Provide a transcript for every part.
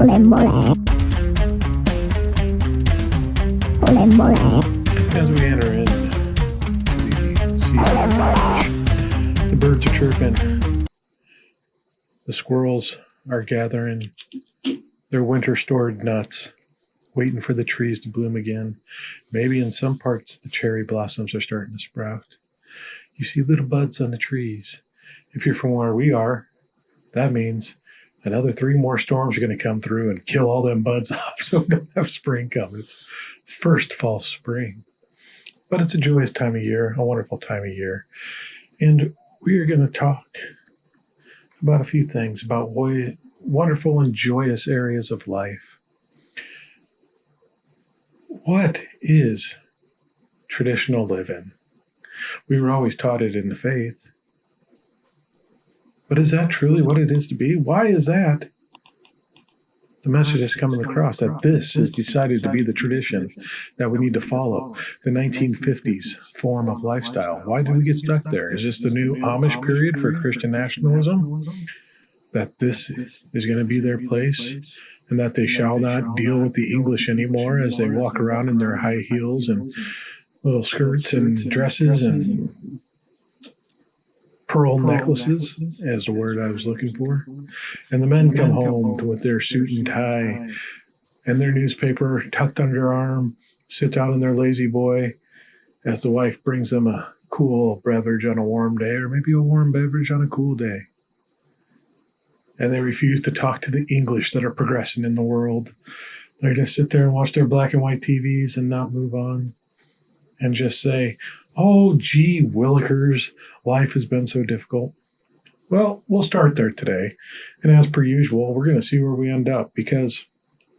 As we enter into the season of March, the birds are chirping, the squirrels are gathering their winter stored nuts, waiting for the trees to bloom again. Maybe in some parts the cherry blossoms are starting to sprout. You see little buds on the trees. If you're from where we are, that means another 3 more storms are going to come through and kill all them buds off, so we don't have spring coming. It's first false spring. But it's a joyous time of year, a wonderful time of year. And we are going to talk about a few things, about wonderful and joyous areas of life. What is traditional living? We were always taught it in the faith. But is that truly what it is to be? Why is that the message is coming across, that this is decided to be the tradition that we need to follow, the 1950s form of lifestyle? Why did we get stuck there? Is this the new Amish period for Christian nationalism? That this is going to be their place, and that they shall not deal with the English anymore as they walk around in their high heels and little skirts and dresses and pearl necklaces, as the word I was looking for. And the men come home with their suit and tie and their newspaper tucked under their arm, sit down in their lazy boy as the wife brings them a cool beverage on a warm day, or maybe a warm beverage on a cool day. And they refuse to talk to the English that are progressing in the world. They're going to sit there and watch their black and white TVs and not move on and just say, "Oh, gee willikers, life has been so difficult." Well, we'll start there today. And as per usual, we're going to see where we end up, because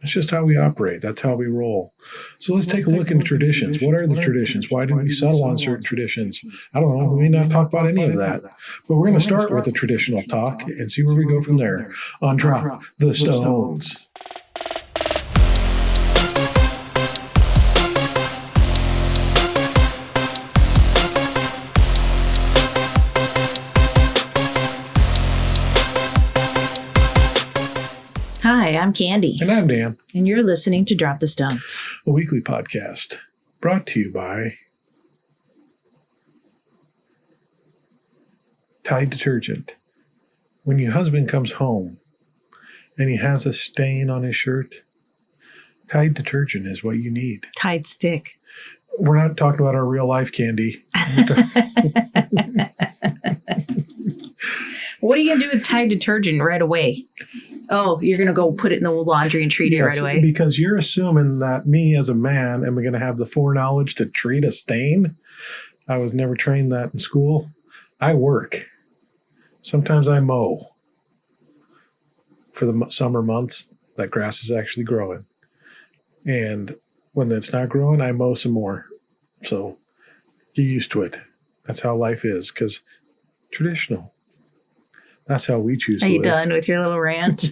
that's just how we operate. That's how we roll. So let's take a look into traditions. What are the traditions? Why did we settle on certain traditions? I don't know. We may not talk about any of that. But we're going to start with a traditional talk and see where we go from there on Drop the Stones. Hi, I'm Candy. And I'm Dan. And you're listening to Drop the Stones, a weekly podcast brought to you by Tide Detergent. When your husband comes home and he has a stain on his shirt, Tide Detergent is what you need. Tide Stick. We're not talking about our real life, Candy. What are you going to do with Tide Detergent right away? Oh, you're going to go put it in the laundry and treat it right away? Because you're assuming that me as a man am going to have the foreknowledge to treat a stain. I was never trained that in school. I work. Sometimes I mow. For the summer months, that grass is actually growing. And when it's not growing, I mow some more. So get used to it. That's how life is, because traditional. That's how we choose to live. Are you done with your little rant?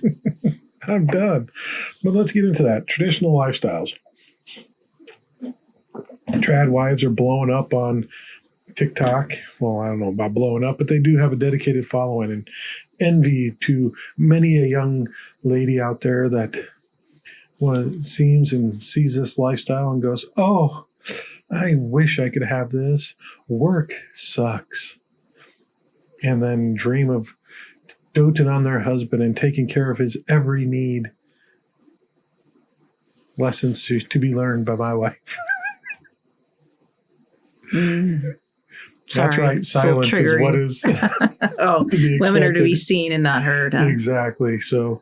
I'm done. But let's get into that. Traditional lifestyles. Trad wives are blowing up on TikTok. Well, I don't know about blowing up, but they do have a dedicated following, and envy to many a young lady out there that sees this lifestyle and goes, "Oh, I wish I could have this. Work sucks." And then dream of doting on their husband and taking care of his every need. Lessons to be learned by my wife. That's right. Silence is what is oh, to be expected. Women are to be seen and not heard. Huh? Exactly. So,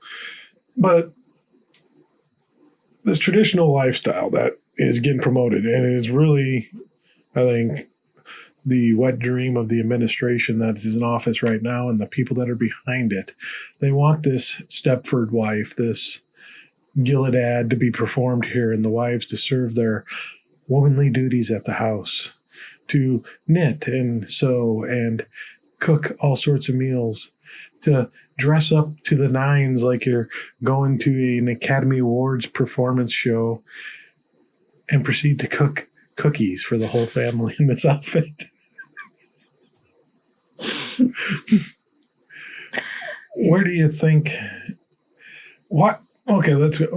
but this traditional lifestyle that is getting promoted, and it is really, I think, the wet dream of the administration that is in office right now and the people that are behind it. They want this Stepford wife, this Gilead to be performed here, and the wives to serve their womanly duties at the house, to knit and sew and cook all sorts of meals, to dress up to the nines like you're going to an Academy Awards performance show, and proceed to cook cookies for the whole family in this outfit. Where do you think, what Okay,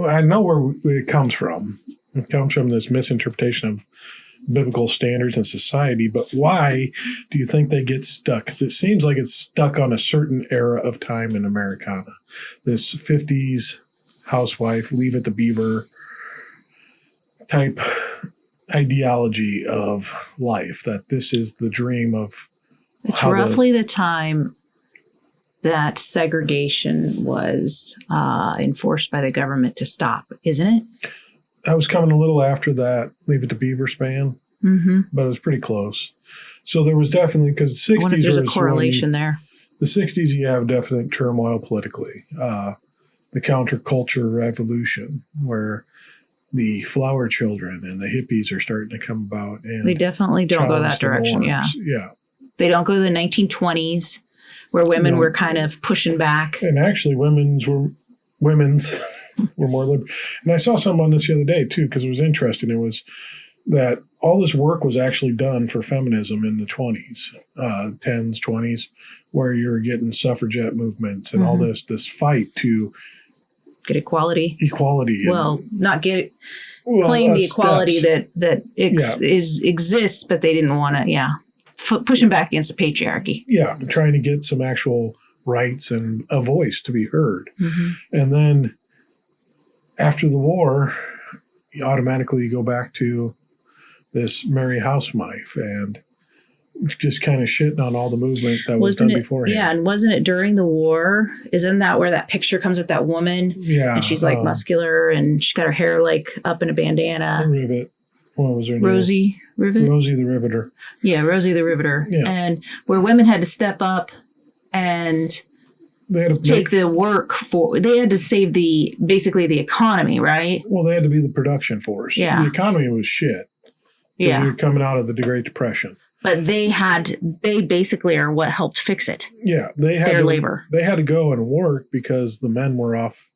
I know where it comes from. It comes from this misinterpretation of biblical standards and society, but why do you think they get stuck? Because it seems like it's stuck on a certain era of time in Americana. This 50s housewife, leave it to Beaver type ideology of life, that this is the dream of It's roughly the time that segregation was enforced by the government to stop, isn't it? I was coming a little after that, leave it to Beaver span, but it was pretty close. So there was definitely, because the 60s, I wonder if there's a correlation there. The 60s, you have definite turmoil politically. The counterculture revolution, where the flower children and the hippies are starting to come about. And they definitely don't go that direction. Yeah. They don't go to the 1920s where women were kind of pushing back. And actually, women's were more liberal. And I saw something on this the other day, too, because it was interesting. It was that all this work was actually done for feminism in the 20s, 10s, 20s, where you're getting suffragette movements and all this fight to get equality. Well, not get it. Claim the equality that exists, but they didn't want to, pushing back against the patriarchy. Yeah, trying to get some actual rights and a voice to be heard. And then after the war, you automatically go back to this Merry Housewife and just kind of shitting on all the movement that was done beforehand. Yeah, and wasn't it during the war? Isn't that where that picture comes with that woman? Yeah. And she's like muscular and she's got her hair like up in a bandana. Rivet. What was her name? Rosie Rivet? Rosie the Riveter. Yeah, Rosie the Riveter. Yeah. And where women had to step up and take the work for, they had to save basically the economy, right? Well, they had to be the production force. Yeah. The economy was shit. Yeah. We were coming out of the Great Depression. But they basically are what helped fix it. Yeah. They had their labor. They had to go and work because the men were off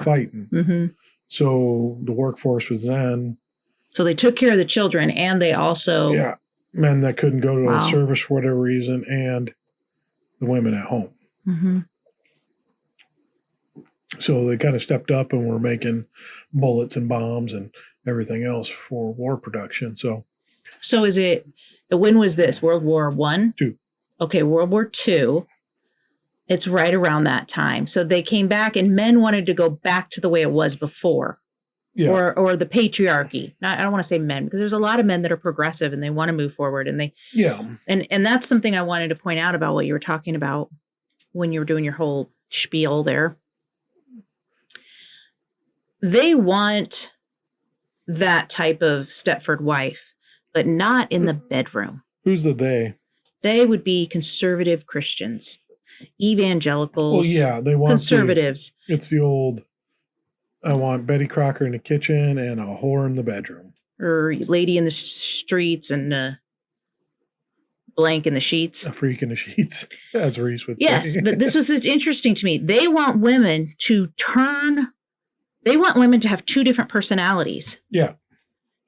fighting. So the workforce was then. So they took care of the children and they also. Yeah. Men that couldn't go to a service for whatever reason and the women at home. So they kind of stepped up and were making bullets and bombs and everything else for war production. So is it, when was this? World War I? II. Okay, World War II. It's right around that time. So they came back and men wanted to go back to the way it was before. Yeah. Or the patriarchy. I don't want to say men, because there's a lot of men that are progressive and they want to move forward and they. Yeah. And that's something I wanted to point out about what you were talking about when you were doing your whole spiel there. They want that type of Stepford wife, but not in the bedroom. Who's the they? They would be conservative Christians, evangelicals. Well, yeah, they want conservatives. It's the old, I want Betty Crocker in the kitchen and a whore in the bedroom. Or lady in the streets and blank in the sheets. A freak in the sheets, as Reese would say. Yes, but this was interesting to me. They want women to have two different personalities. Yeah.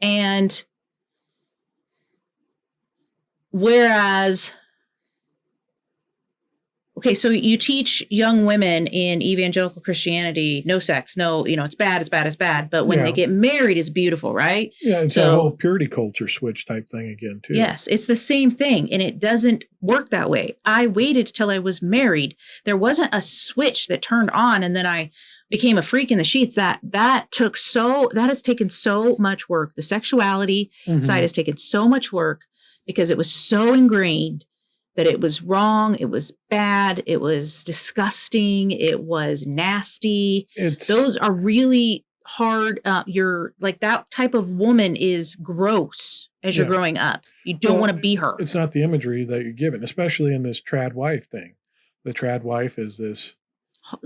And whereas, okay, so you teach young women in evangelical Christianity, no sex, no, it's bad, it's bad, it's bad. But when they get married, it's beautiful, right? Yeah, it's a whole purity culture switch type thing again, too. Yes, it's the same thing, and it doesn't work that way. I waited till I was married. There wasn't a switch that turned on, and then I became a freak in the sheets. That has taken so much work. The sexuality side has taken so much work because it was so ingrained that it was wrong, it was bad, it was disgusting, it was nasty. Those are really hard. You're like, that type of woman is gross as you're growing up. You don't want to be her. It's not the imagery that you're given, especially in this trad wife thing. The trad wife is this.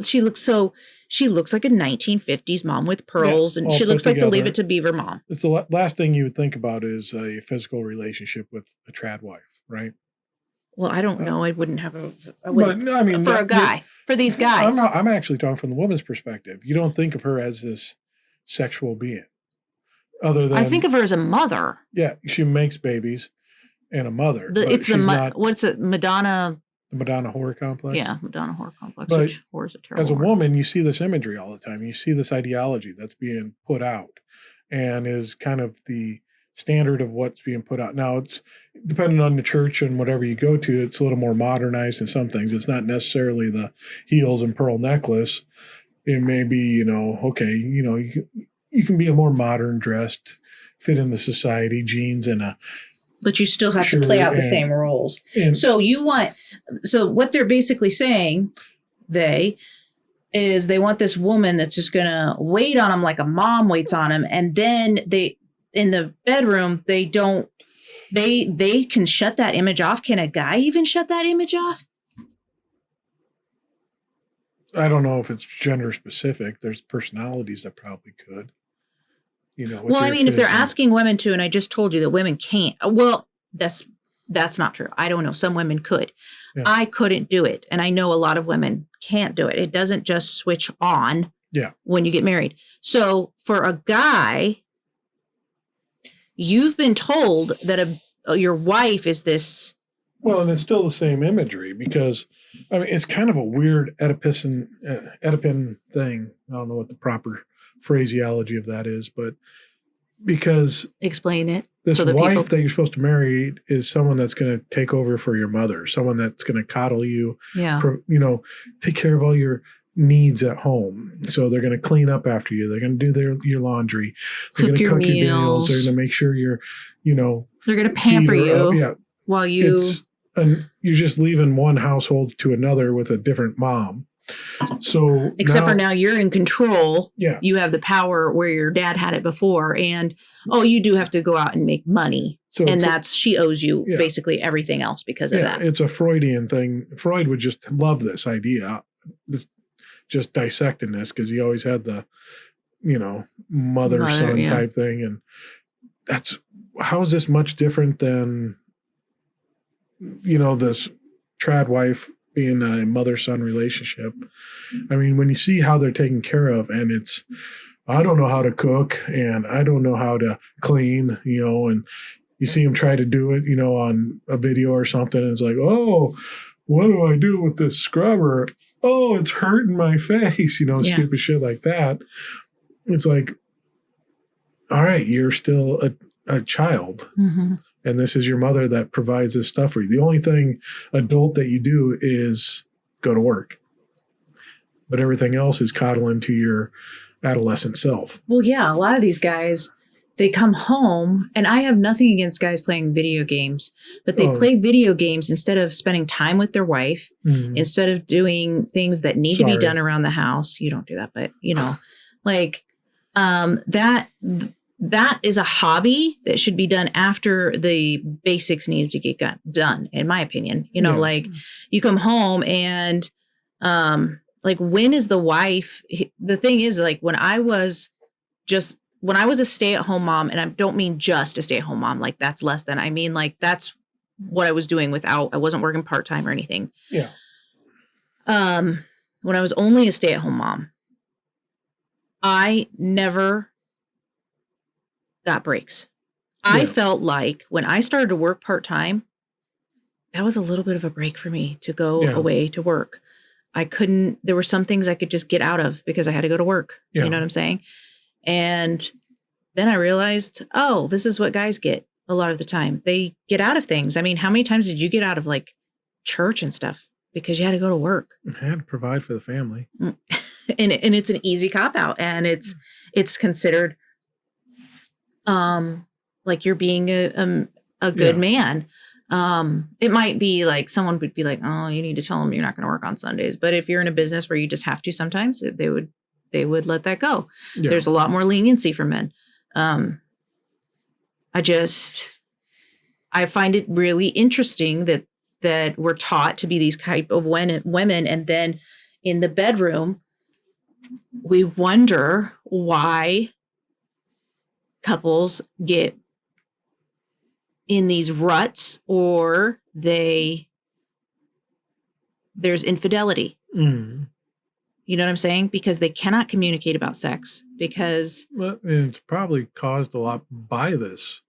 She looks like a 1950s mom with pearls, and she looks like the Leave It to Beaver mom. It's the last thing you would think about is a physical relationship with a trad wife, right? Well, I don't know. I wouldn't have for these guys. I'm actually talking from the woman's perspective. You don't think of her as this sexual being. Other than, I think of her as a mother. Yeah, she makes babies and a mother. What's it? Madonna The Madonna horror complex. Yeah, Madonna horror complex, But which horror is a terrible as a word. woman, you see this imagery all the time. You see this ideology that's being put out and is kind of the standard of what's being put out. Now, it's depending on the church and whatever you go to, it's a little more modernized in some things. It's not necessarily the heels and pearl necklace. It may be, okay, you can be a more modern dressed, fit into society, jeans and a but you still have to shirt play out the and- same roles. and So what they're basically saying, is they want this woman that's just going to wait on them like a mom waits on them. And then in the bedroom, they can shut that image off. Can a guy even shut that image off? I don't know if it's gender specific. There's personalities that probably could. With Well, I their mean, if they're fits and- asking women to, and I just told you that women can't, well, that's not true. I don't know. Some women could. Yeah. I couldn't do it. And I know a lot of women can't do it. It doesn't just switch on when you get married. So for a guy, you've been told that your wife is this. Well, and it's still the same imagery because, I mean, it's kind of a weird Oedipin thing. I don't know what the proper phraseology of that is, but because Explain it. this so that wife people- that you're supposed to marry is someone that's going to take over for your mother, someone that's going to coddle you, Yeah. take care of all your needs at home. So they're going to clean up after you. They're going to do your laundry. They're going to Cook your cook your meals. They're meals. going to make sure you're, They're going to pamper feed her up. you Yeah. while you. And you're just leaving one household to another with a different mom. So Except for now you're in control. Yeah. You have the power where your dad had it before. And, you do have to go out and make money. So And she owes you Yeah. basically everything else because of that. It's a Freudian thing. Freud would just love this idea, just dissecting this because he always had the, mother-son type thing. And how is this much different than, this trad wife being a mother-son relationship? I mean, when you see how they're taken care of and it's, I don't know how to cook and I don't know how to clean, and you see them try to do it, on a video or something. And it's like, oh, what do I do with this scrubber? Oh, it's hurting my face, stupid shit like that. It's like, all right, you're still a child. Mm-hmm. And this is your mother that provides this stuff for you. The only thing adult that you do is go to work. But everything else is coddling to your adolescent self. Well, yeah, a lot of these guys, they come home, and I have nothing against guys playing video games, but they play video games instead of spending time with their wife, instead of doing things that need to be done around the house. You don't do that, but that is a hobby that should be done after the basics needs to get done, in my opinion. You come home and when is the wife? The thing is, when I was a stay-at-home mom, and I don't mean just a stay-at-home mom, that's less than, I mean, that's what I was doing I wasn't working part-time or anything. Yeah. When I was only a stay-at-home mom, I never got breaks. I felt like when I started to work part-time, that was a little bit of a break for me to go away to work. There were some things I could just get out of because I had to go to work. Yeah. You know what I'm saying? And then I realized, this is what guys get a lot of the time. They get out of things. I mean, how many times did you get out of church and stuff because you had to go to work? I had to provide for the family. and it's an easy cop out, and it's considered you're being a good man. It might be someone would be like, oh, you need to tell them you're not going to work on Sundays. But if you're in a business where you just have to, sometimes they would let that go. Yeah. There's a lot more leniency for men. I find it really interesting that we're taught to be these type of women. And then in the bedroom, we wonder why couples get in these ruts or there's infidelity. Mm. You know what I'm saying? Because they cannot communicate about sex because... Well, and it's probably caused a lot by this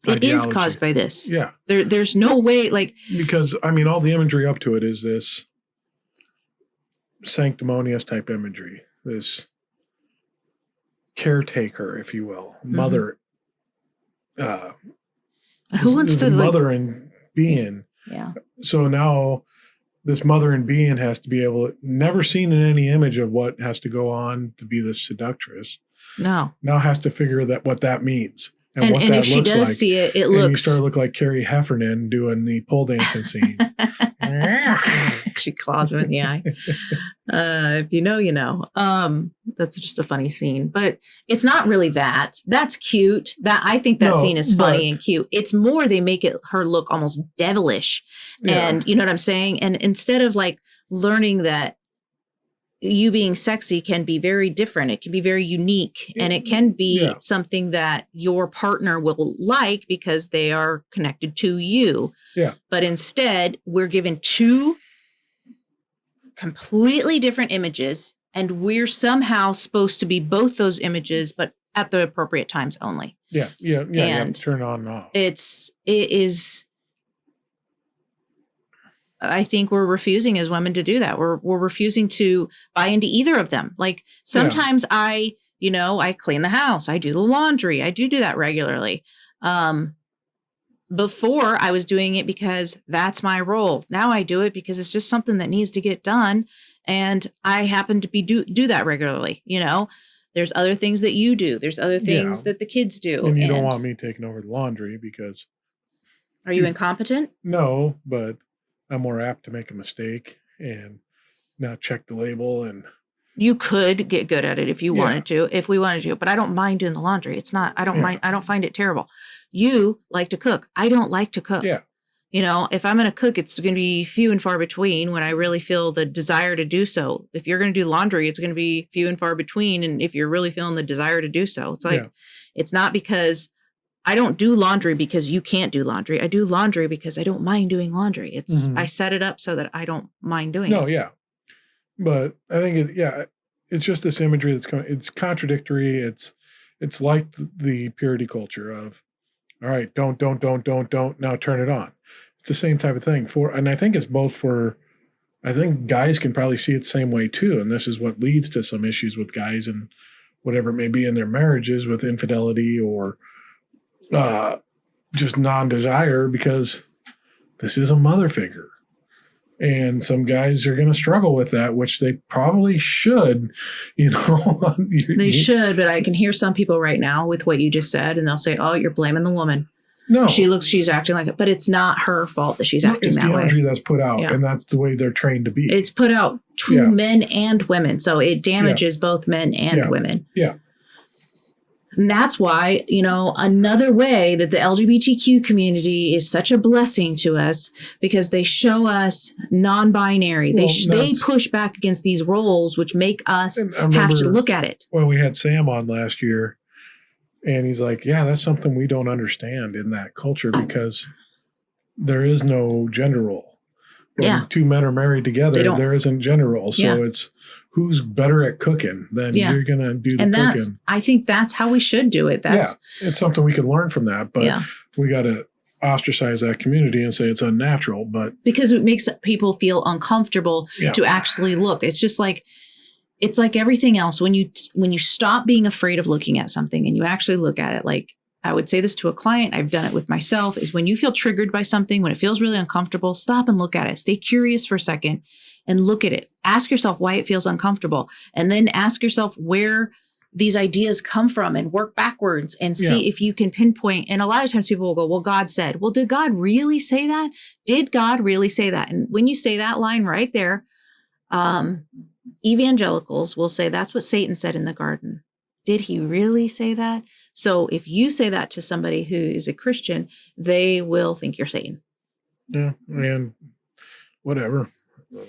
It is ideology. caused by this. Yeah. There's no way, like, Because, I mean, all the imagery up to it is this sanctimonious type imagery, this caretaker, if you will, mother. Who wants This to, like, mother and being. yeah. So now this mother and being has to be able to, never seen in any image of what has to go on to be this seductress. No. Now has to figure that what that means and what And that if she looks does like. see it, it And you looks. start to look like Carrie Heffernan doing the pole dancing scene. She claws him in the eye. If you know, you know. That's just a funny scene, but it's not really that. That's cute. I think that scene is funny and cute. It's more they make her look almost devilish, and you know what I'm saying. And instead of like learning that you being sexy can be very different, it can be very unique, and it can be something that your partner will like because they are connected to you. Yeah. But instead, we're given two completely different images, and we're somehow supposed to be both those images, but at the appropriate times only. Yeah. And turn on and off. It is. I think we're refusing as women to do that. We're refusing to buy into either of them. Like sometimes I clean the house, I do the laundry, I do that regularly. Before I was doing it because that's my role. Now I do it because it's just something that needs to get done. And I happen to be do that regularly. You know, there's other things that you do. There's other things that the kids do. And you don't want me taking over the laundry because. Are you incompetent? No, but I'm more apt to make a mistake and not check the label. And you could get good at it if you wanted to, if we wanted to, but I don't mind doing the laundry. It's not, I don't mind. I don't find it terrible. You like to cook. I don't like to cook. Yeah. You know, if I'm going to cook, it's going to be few and far between when I really feel the desire to do so. If you're going to do laundry, it's going to be few and far between. And if you're really feeling the desire to do so, it's like, it's not because I don't do laundry because you can't do laundry. I do laundry because I don't mind doing laundry. It's I set it up so that I don't mind doing it. No, yeah. But I think it's just this imagery it's contradictory. It's like the purity culture of, all right, don't, now turn it on. It's the same type of thing and I think it's both for, I think guys can probably see it the same way too. And this is what leads to some issues with guys and whatever it may be in their marriages with infidelity or just non-desire, because this is a mother figure. And some guys are going to struggle with that, which they probably should, you know. They should, but I can hear some people right now with what you just said, and they'll say, oh, you're blaming the woman. No. She's acting like it, but it's not her fault that she's acting that way. It's the imagery that's put out, and that's the way they're trained to be. It's put out to men and women, so it damages both men and women. Yeah. And that's why, you know, another way that the LGBTQ community is such a blessing to us, because they show us non-binary. They push back against these roles, which make us have to look at it. Well, we had Sam on last year, and he's like, yeah, that's something we don't understand in that culture because there is no gender role. When two men are married together, there isn't gender role. So it's who's better at cooking, then you're going to do the cooking. I think that's how we should do it. It's something we can learn from that, but we got to ostracize that community and say it's unnatural. But because it makes people feel uncomfortable to actually look. It's just like, it's like everything else. When you stop being afraid of looking at something and you actually look at it, like I would say this to a client, I've done it with myself, is when you feel triggered by something, when it feels really uncomfortable, stop and look at it. Stay curious for a second and look at it. Ask yourself why it feels uncomfortable. And then ask yourself where these ideas come from and work backwards and see if you can pinpoint. And a lot of times people will go, well, God said, well, did God really say that? Did God really say that? And when you say that line right there, evangelicals will say that's what Satan said in the garden. Did he really say that? So if you say that to somebody who is a Christian, they will think you're Satan. Yeah, and whatever.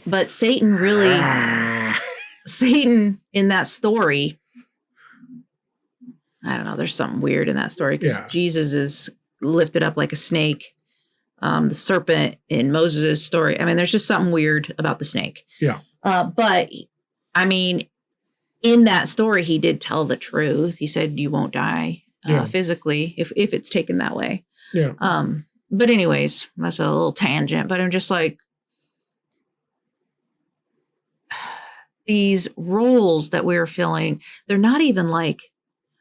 But Satan in that story, I don't know, there's something weird in that story because Jesus is lifted up like a snake. The serpent in Moses' story, I mean, there's just something weird about the snake. Yeah. But I mean, in that story, he did tell the truth. He said, you won't die physically if it's taken that way. Yeah. But anyways, that's a little tangent, but I'm just like, these roles that we're filling, they're not even like,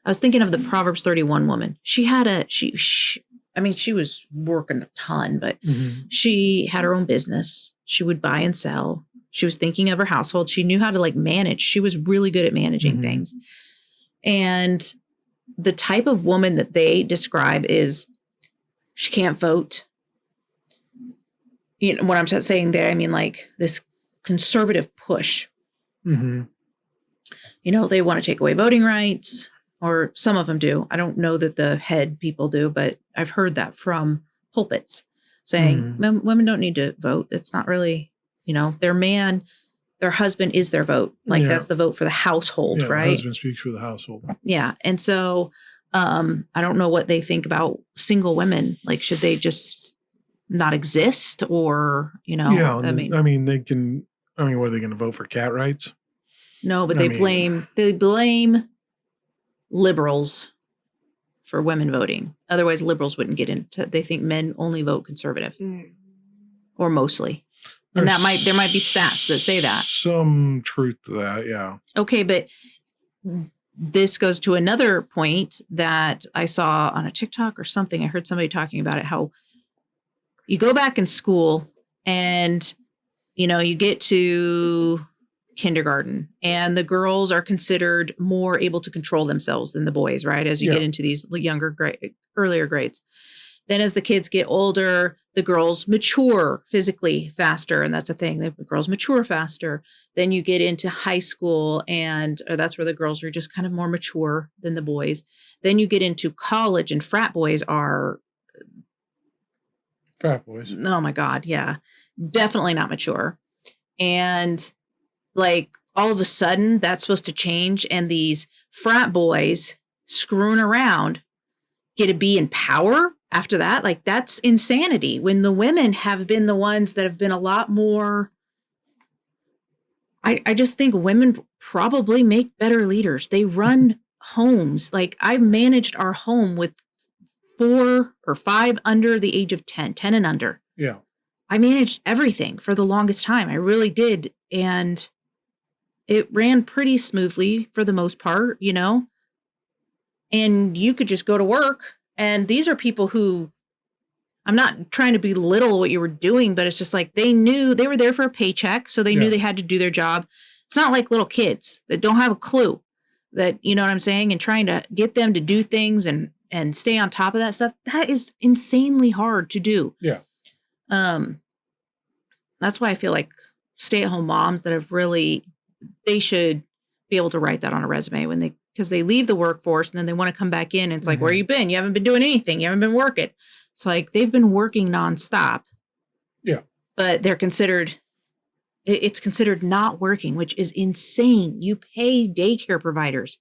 I was thinking of the Proverbs 31 woman. She had I mean, she was working a ton, but she had her own business. She would buy and sell. She was thinking of her household. She knew how to like manage. She was really good at managing things. And the type of woman that they describe is she can't vote. You know what I'm saying there? I mean, like this conservative push. You know, they want to take away voting rights, or some of them do. I don't know that the head people do, but I've heard that from pulpits saying women don't need to vote. It's not really, you know, their husband is their vote. Like that's the vote for the household, right? The husband speaks for the household. Yeah. And so I don't know what they think about single women. Like, should they just not exist, or, you know? Yeah. I mean, they can, what are they going to vote for cat rights? No, but they blame liberals for women voting. Otherwise, liberals wouldn't get into. They think men only vote conservative, or mostly, and there might be stats that say that. Some truth to that, yeah. Okay, but this goes to another point that I saw on a TikTok or something. I heard somebody talking about it. How you go back in school, and you know you get to kindergarten, and the girls are considered more able to control themselves than the boys, right? As you get into these earlier grades. Then as the kids get older, the girls mature physically faster. And that's a thing. The girls mature faster. Then you get into high school, and that's where the girls are just kind of more mature than the boys. Then you get into college, and frat boys are... Frat boys. Oh my God. Yeah. Definitely not mature. And like all of a sudden that's supposed to change, and these frat boys screwing around get to be in power after that. Like that's insanity, when the women have been the ones that have been a lot more. I just think women probably make better leaders. They run homes. Like I managed our home with 4 or 5 under the age of 10 and under. Yeah. I managed everything for the longest time. I really did. And it ran pretty smoothly for the most part, you know, and you could just go to work. And these are people who, I'm not trying to belittle what you were doing, but it's just like they knew they were there for a paycheck. So they knew they had to do their job. It's not like little kids that don't have a clue, that, you know what I'm saying? And trying to get them to do things and stay on top of that stuff. That is insanely hard to do. Yeah. That's why I feel like stay-at-home moms that have really, they should be able to write that on a resume because they leave the workforce and then they want to come back in. And it's like, where you been? You haven't been doing anything. You haven't been working. It's like they've been working nonstop. Yeah. But it's considered not working, which is insane. You pay daycare providers.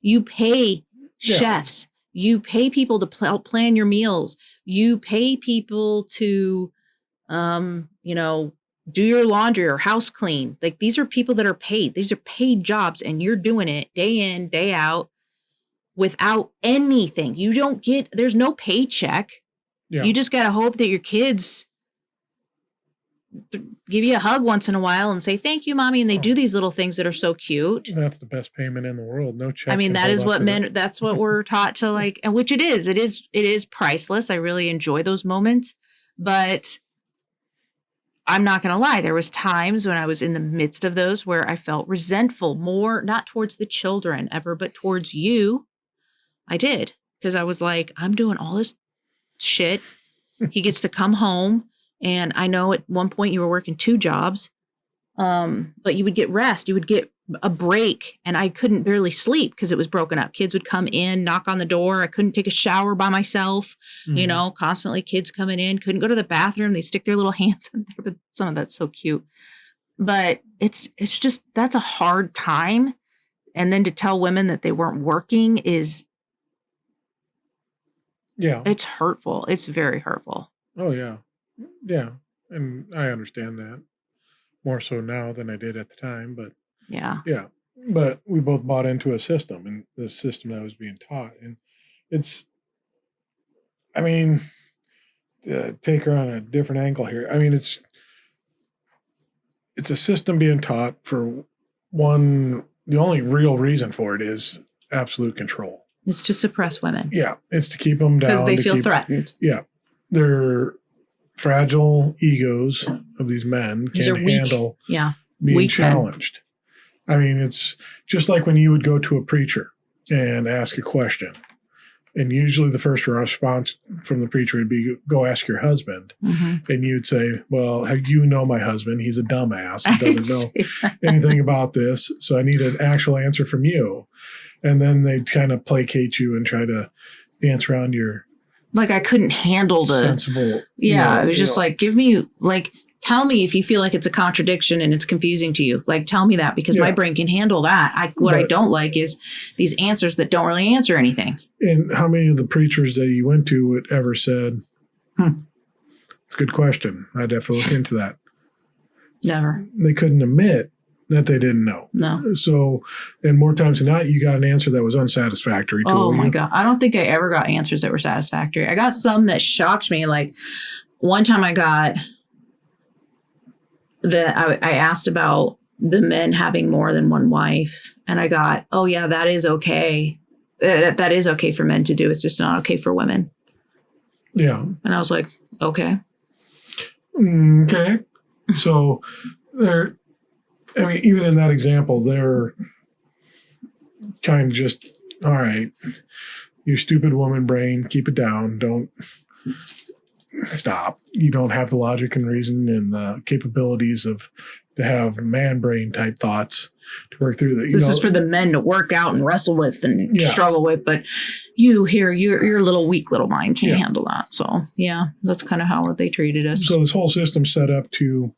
You pay chefs. You pay people to plan your meals. You pay people to, you know, do your laundry or house clean. Like these are people that are paid. These are paid jobs, and you're doing it day in, day out without anything. You don't get, there's no paycheck. Yeah. You just got to hope that your kids give you a hug once in a while and say, thank you, mommy. And they do these little things that are so cute. That's the best payment in the world. No check. I mean, that is what that's what we're taught to like, and which it is priceless. I really enjoy those moments, but I'm not going to lie. There was times when I was in the midst of those where I felt resentful, more not towards the children ever, but towards you. I did, because I was like, I'm doing all this shit. He gets to come home. And I know at one point you were working 2 jobs, but you would get rest. You would get a break, and I couldn't barely sleep because it was broken up. Kids would come in, knock on the door. I couldn't take a shower by myself, you know, constantly kids coming in, couldn't go to the bathroom. They stick their little hands in there, but some of that's so cute. But it's just, that's a hard time. And then to tell women that they weren't working is, it's hurtful. It's very hurtful. Oh, yeah. Yeah. And I understand that more so now than I did at the time, but yeah. But we both bought into a system, and the system that was being taught. And it's, I mean, take her on a different angle here. I mean, it's a system being taught for one. The only real reason for it is absolute control. It's to suppress women. Yeah, it's to keep them down because they feel threatened. Yeah, they're fragile egos of these men These can are weak. handle Being weak challenged. Men. I mean, it's just like when you would go to a preacher and ask a question. And usually the first response from the preacher would be, go ask your husband. Mm-hmm. And you'd say, well, you know my husband. He's a dumbass. He doesn't know anything about this. So I need an actual answer from you. And then they'd kind of placate you and try to dance around your like I couldn't handle the sensible. Yeah, it was just like, give me, like, tell me if you feel like it's a contradiction and it's confusing to you. Like, tell me that because my brain can handle that. What I don't like is these answers that don't really answer anything. And how many of the preachers that you went to would ever said, it's a good question. I'd have to look into that. Never. They couldn't admit that they didn't know. No. So, and more times than not, you got an answer that was unsatisfactory to you. Oh my God. I don't think I ever got answers that were satisfactory. I got some that shocked me. Like one time I got I asked about the men having more than one wife and I got, oh yeah, that is okay. That is okay for men to do. It's just not okay for women. Yeah. And I was like, okay. Okay. So they're, I mean, even in that example, they're kind of just, all right, you stupid woman brain, keep it down. Don't stop. You don't have the logic and reason and the capabilities to have man brain type thoughts to work through that. This is for the men to work out and wrestle with and struggle with, but you here, your little weak little mind can't handle that. So yeah, that's kind of how they treated us. So this whole system's set up to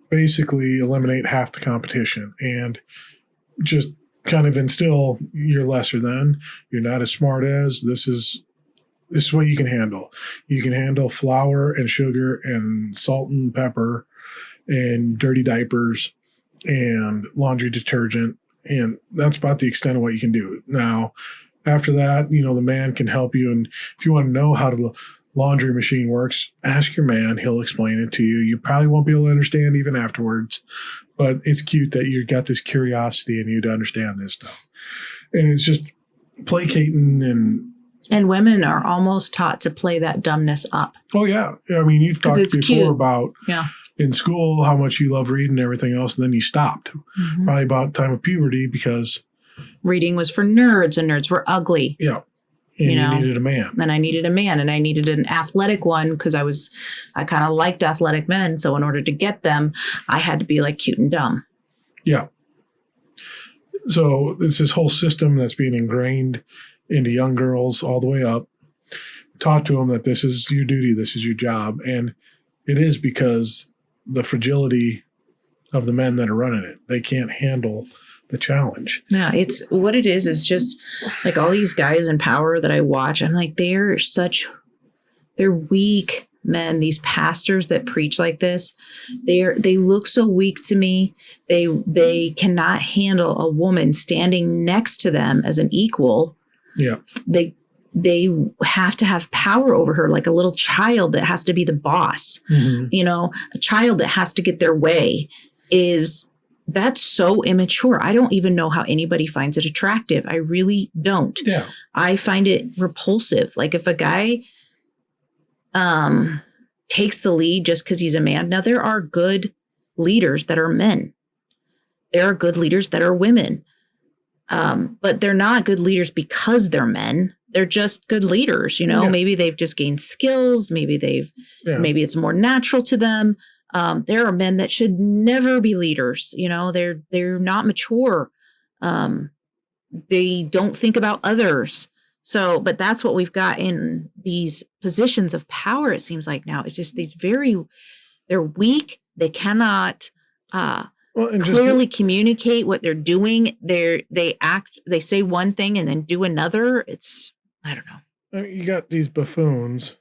basically eliminate half the competition and just kind of instill you're lesser than, you're not as smart as, this is what you can handle. You can handle flour and sugar and salt and pepper and dirty diapers and laundry detergent. And that's about the extent of what you can do. Now, after that, the man can help you. And if you want to know how the laundry machine works, ask your man. He'll explain it to you. You probably won't be able to understand even afterwards, but it's cute that you got this curiosity in you to understand this stuff. And it's just placating and women are almost taught to play that dumbness up. Oh, yeah. I mean, you've talked before cute. About in school how much you love reading and everything else, and then you stopped. Mm-hmm. Probably about time of puberty because reading was for nerds, and nerds were ugly. Yeah. And you needed a man. And I needed a man, and I needed an athletic one because I kind of liked athletic men. So in order to get them, I had to be like cute and dumb. Yeah. So it's this whole system that's being ingrained into young girls all the way up, taught to them that this is your duty, this is your job. And it is because the fragility of the men that are running it, they can't handle the challenge. Yeah, it's what it is just like all these guys in power that I watch, I'm like, they're weak men. These pastors that preach like this, they look so weak to me. They cannot handle a woman standing next to them as an equal. Yeah. They have to have power over her, like a little child that has to be the boss. Mm-hmm. A child that has to get their way that's so immature. I don't even know how anybody finds it attractive. I really don't. Yeah. I find it repulsive. Like if a guy takes the lead just because he's a man. Now there are good leaders that are men. There are good leaders that are women. But they're not good leaders because they're men. They're just good leaders, Maybe they've just gained skills. Maybe maybe it's more natural to them. There are men that should never be leaders. They're not mature. They don't think about others. So, but that's what we've got in these positions of power. It seems like now it's just they're weak. They cannot, clearly communicate what they're doing. They say one thing and then do another. I don't know. You got these buffoons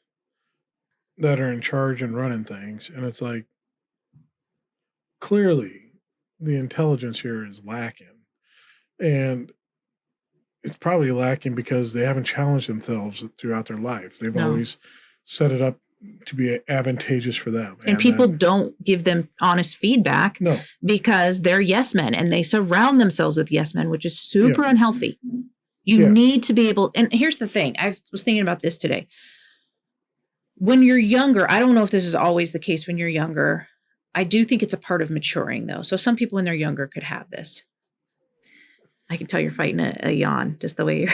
that are in charge and running things. And it's like, clearly the intelligence here is lacking. And it's probably lacking because they haven't challenged themselves throughout their life. They've always set it up to be advantageous for them. And people don't give them honest feedback No. because they're yes men and they surround themselves with yes men, which is super unhealthy. You Yeah. need to be able, and here's the thing. I was thinking about this today. When you're younger, I don't know if this is always the case when you're younger. I do think it's a part of maturing though. So some people when they're younger could have this. I can tell you're fighting a yawn just the way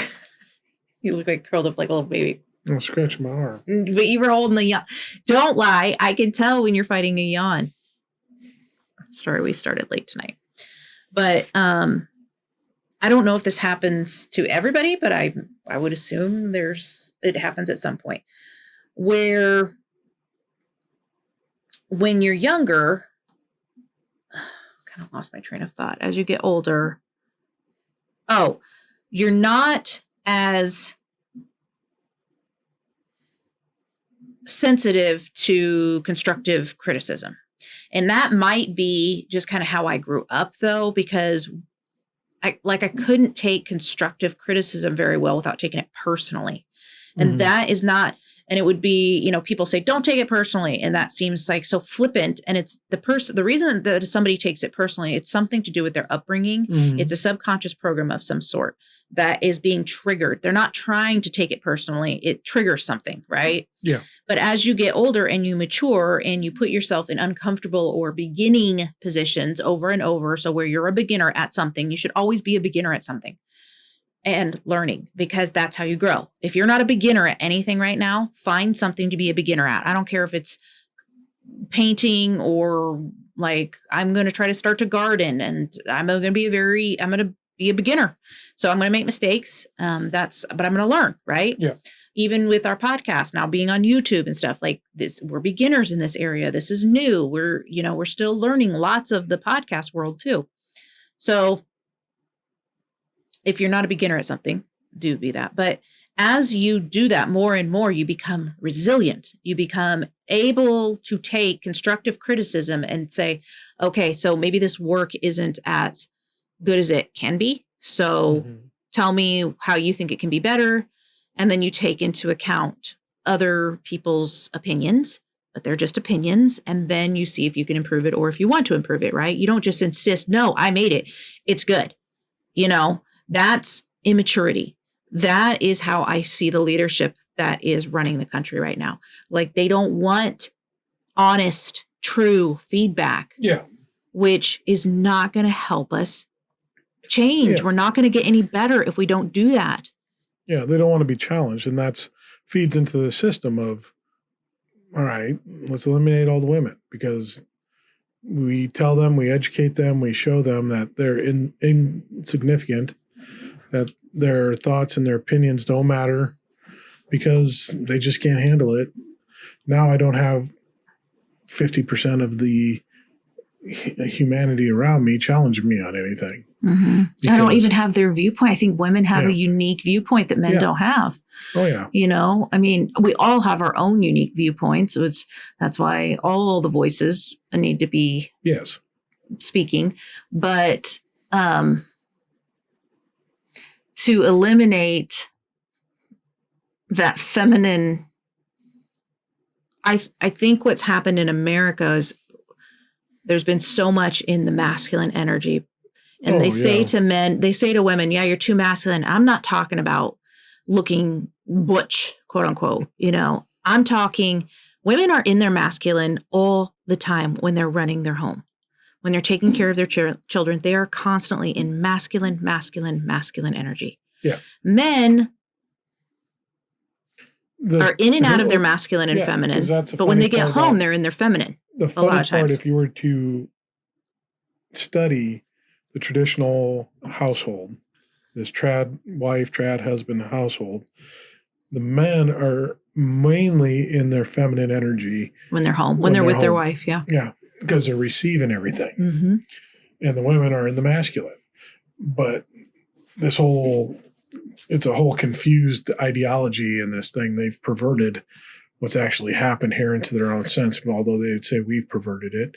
you look like curled up like a little baby. I'm scratching my arm. But you were holding the yawn. Don't lie. I can tell when you're fighting a yawn. Sorry, we started late tonight. But I don't know if this happens to everybody, but I would assume it happens at some point where when you're younger, kind of lost my train of thought. As you get older, you're not as sensitive to constructive criticism. And that might be just kind of how I grew up though, because I couldn't take constructive criticism very well without taking it personally. And that is not, and it would be, people say, don't take it personally. And that seems like so flippant. And it's the reason that somebody takes it personally, it's something to do with their upbringing. It's a subconscious program of some sort that is being triggered. They're not trying to take it personally. It triggers something, right? Yeah. But as you get older and you mature and you put yourself in uncomfortable or beginning positions over and over, so where you're a beginner at something, you should always be a beginner at something and learning, because that's how you grow. If you're not a beginner at anything right now, find something to be a beginner at. I don't care if it's painting or like I'm going to try to start to garden and I'm going to be a beginner. So I'm going to make mistakes. But I'm going to learn, right? Yeah. Even with our podcast now being on YouTube and stuff like this, we're beginners in this area. This is new. We're still learning lots of the podcast world too. So if you're not a beginner at something, do be that. But as you do that more and more, you become resilient. You become able to take constructive criticism and say, okay, so maybe this work isn't as good as it can be. So tell me how you think it can be better. And then you take into account other people's opinions, but they're just opinions. And then you see if you can improve it or if you want to improve it, right? You don't just insist, no, I made it. It's good. That's immaturity. That is how I see the leadership that is running the country right now. Like they don't want honest, true feedback. Yeah. Which is not going to help us change. Yeah. We're not going to get any better if we don't do that. Yeah, they don't want to be challenged. And that feeds into the system of, all right, let's eliminate all the women, because we tell them, we educate them, we show them that they're insignificant, that their thoughts and their opinions don't matter because they just can't handle it. Now I don't have 50% of the humanity around me challenging me on anything. I don't even have their viewpoint. I think women have a unique viewpoint that men don't have. Oh, yeah. I mean, we all have our own unique viewpoints. That's why all the voices need to be speaking. But to eliminate that feminine, I think what's happened in America is there's been so much in the masculine energy. And they say to men, they say to women, yeah, you're too masculine. I'm not talking about looking butch, quote unquote. I'm talking women are in their masculine all the time when they're running their home. When they're taking care of their children, they are constantly in masculine energy. Yeah. Men are in and out of their masculine and feminine. But when they get home, they're in their feminine. The funny part, if you were to study the traditional household, this trad wife, trad husband household, the men are mainly in their feminine energy. When they're home, when they're with their wife, yeah. Yeah, because they're receiving everything. And the women are in the masculine. But it's a whole confused ideology in this thing. They've perverted what's actually happened here into their own sense, although they would say we've perverted it.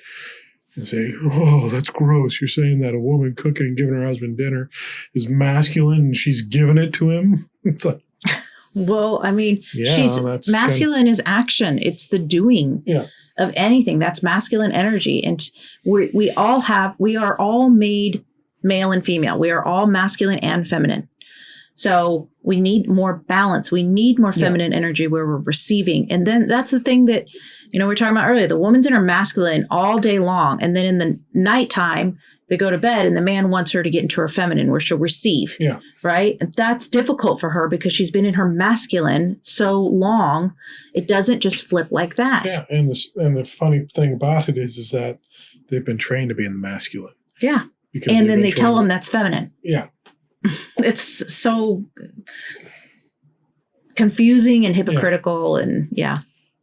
And say, oh, that's gross. You're saying that a woman cooking and giving her husband dinner is masculine and she's giving it to him? It's like, Well, I mean, Yeah, she's that's masculine is action. It's the doing Yeah. of anything. That's masculine energy. And we are all made male and female. We are all masculine and feminine. So we need more balance. We need more feminine energy where we're receiving. And then that's the thing that, we were talking about earlier. The woman's in her masculine all day long. And then in the nighttime, they go to bed and the man wants her to get into her feminine where she'll receive. Yeah. Right. And that's difficult for her because she's been in her masculine so long. It doesn't just flip like that. Yeah. And the funny thing about it is that they've been trained to be in the masculine. Yeah. Because and then they tell them that's feminine. Yeah. It's so confusing and hypocritical and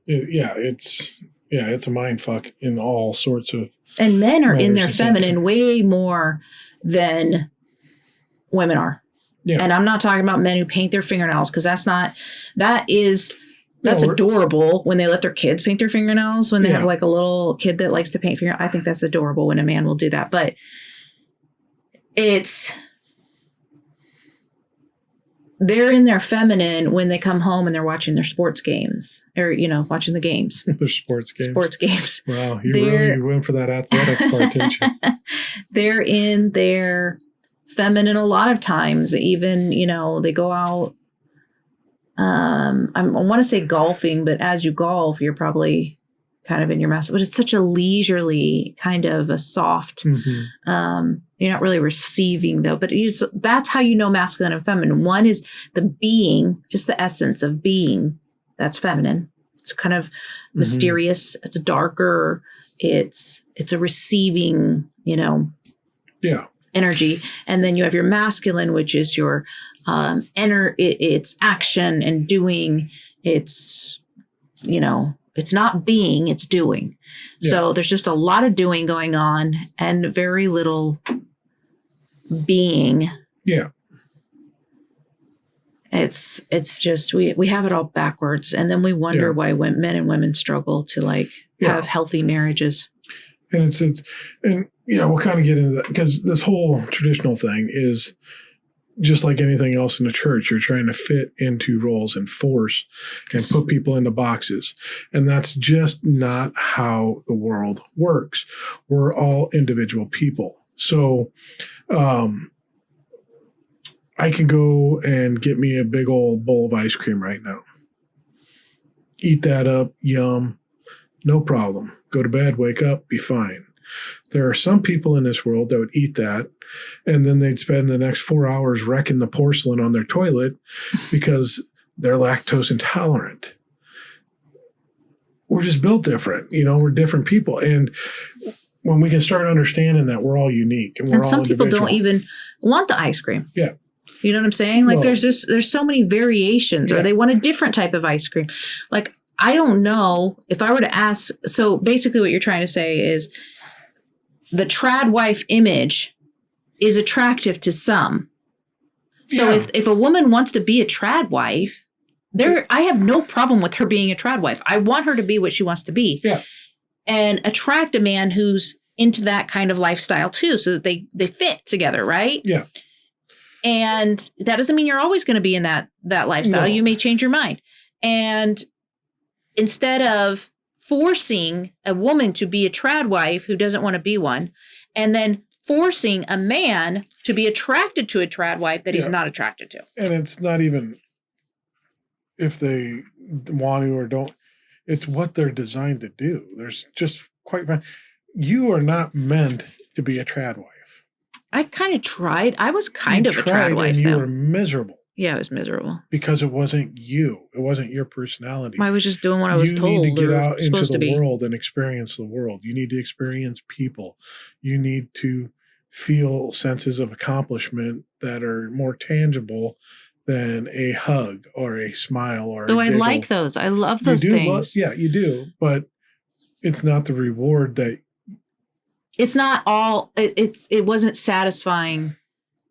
it's a mind fuck in all sorts of. And men are in their feminine way more than women are. Yeah. And I'm not talking about men who paint their fingernails because that's adorable when they let their kids paint their fingernails, when they have like a little kid that likes to paint fingernails. I think that's adorable when a man will do that. But they're in their feminine when they come home and they're watching their sports games or, watching the games. Their sports games. Wow. You really went for that athletic part, didn't you? They're in their feminine a lot of times. Even, they go out. I want to say golfing, but as you golf, you're probably kind of in your masculine. But it's such a leisurely kind of a soft. Mm-hmm. You're not really receiving though, but that's how you know masculine and feminine. One is the being, just the essence of being. That's feminine. It's kind of mysterious. It's darker. It's a receiving, energy. And then you have your masculine, which is your it's action and doing. It's, it's not being, it's doing. Yeah. So there's just a lot of doing going on and very little being. Yeah. It's just, we have it all backwards. And then we wonder why men and women struggle to have healthy marriages. And we'll kind of get into that because this whole traditional thing is just like anything else in the church. You're trying to fit into roles and force and put people into boxes. And that's just not how the world works. We're all individual people. So I could go and get me a big old bowl of ice cream right now. Eat that up, yum, no problem. Go to bed, wake up, be fine. There are some people in this world that would eat that, and then they'd spend the next 4 hours wrecking the porcelain on their toilet because they're lactose intolerant. We're just built different. We're different people. And when we can start understanding that we're all unique and we're all some people don't even want the ice cream. Yeah. You know what I'm saying? There's so many variations, or they want a different type of ice cream. I don't know if I were to ask. So basically what you're trying to say is the trad wife image is attractive to some. So if a woman wants to be a trad wife, I have no problem with her being a trad wife. I want her to be what she wants to be. Yeah. And attract a man who's into that kind of lifestyle too, so that they fit together, right? Yeah. And that doesn't mean you're always going to be in that lifestyle. No. You may change your mind. And instead of forcing a woman to be a trad wife who doesn't want to be one, and then forcing a man to be attracted to a trad wife that he's not attracted to. And it's not even if they want to or don't. It's what they're designed to do. There's just you are not meant to be a trad wife. I kind of tried. I was kind of a trad wife. And you were miserable. Yeah, it was miserable. Because it wasn't you. It wasn't your personality. I was just doing what I was told. You need to get out into the world and experience the world. You need to experience people. You need to feel senses of accomplishment that are more tangible than a hug or a smile or Though I like those. I love those things. You do. But it's not the reward that... It's not all... It wasn't satisfying.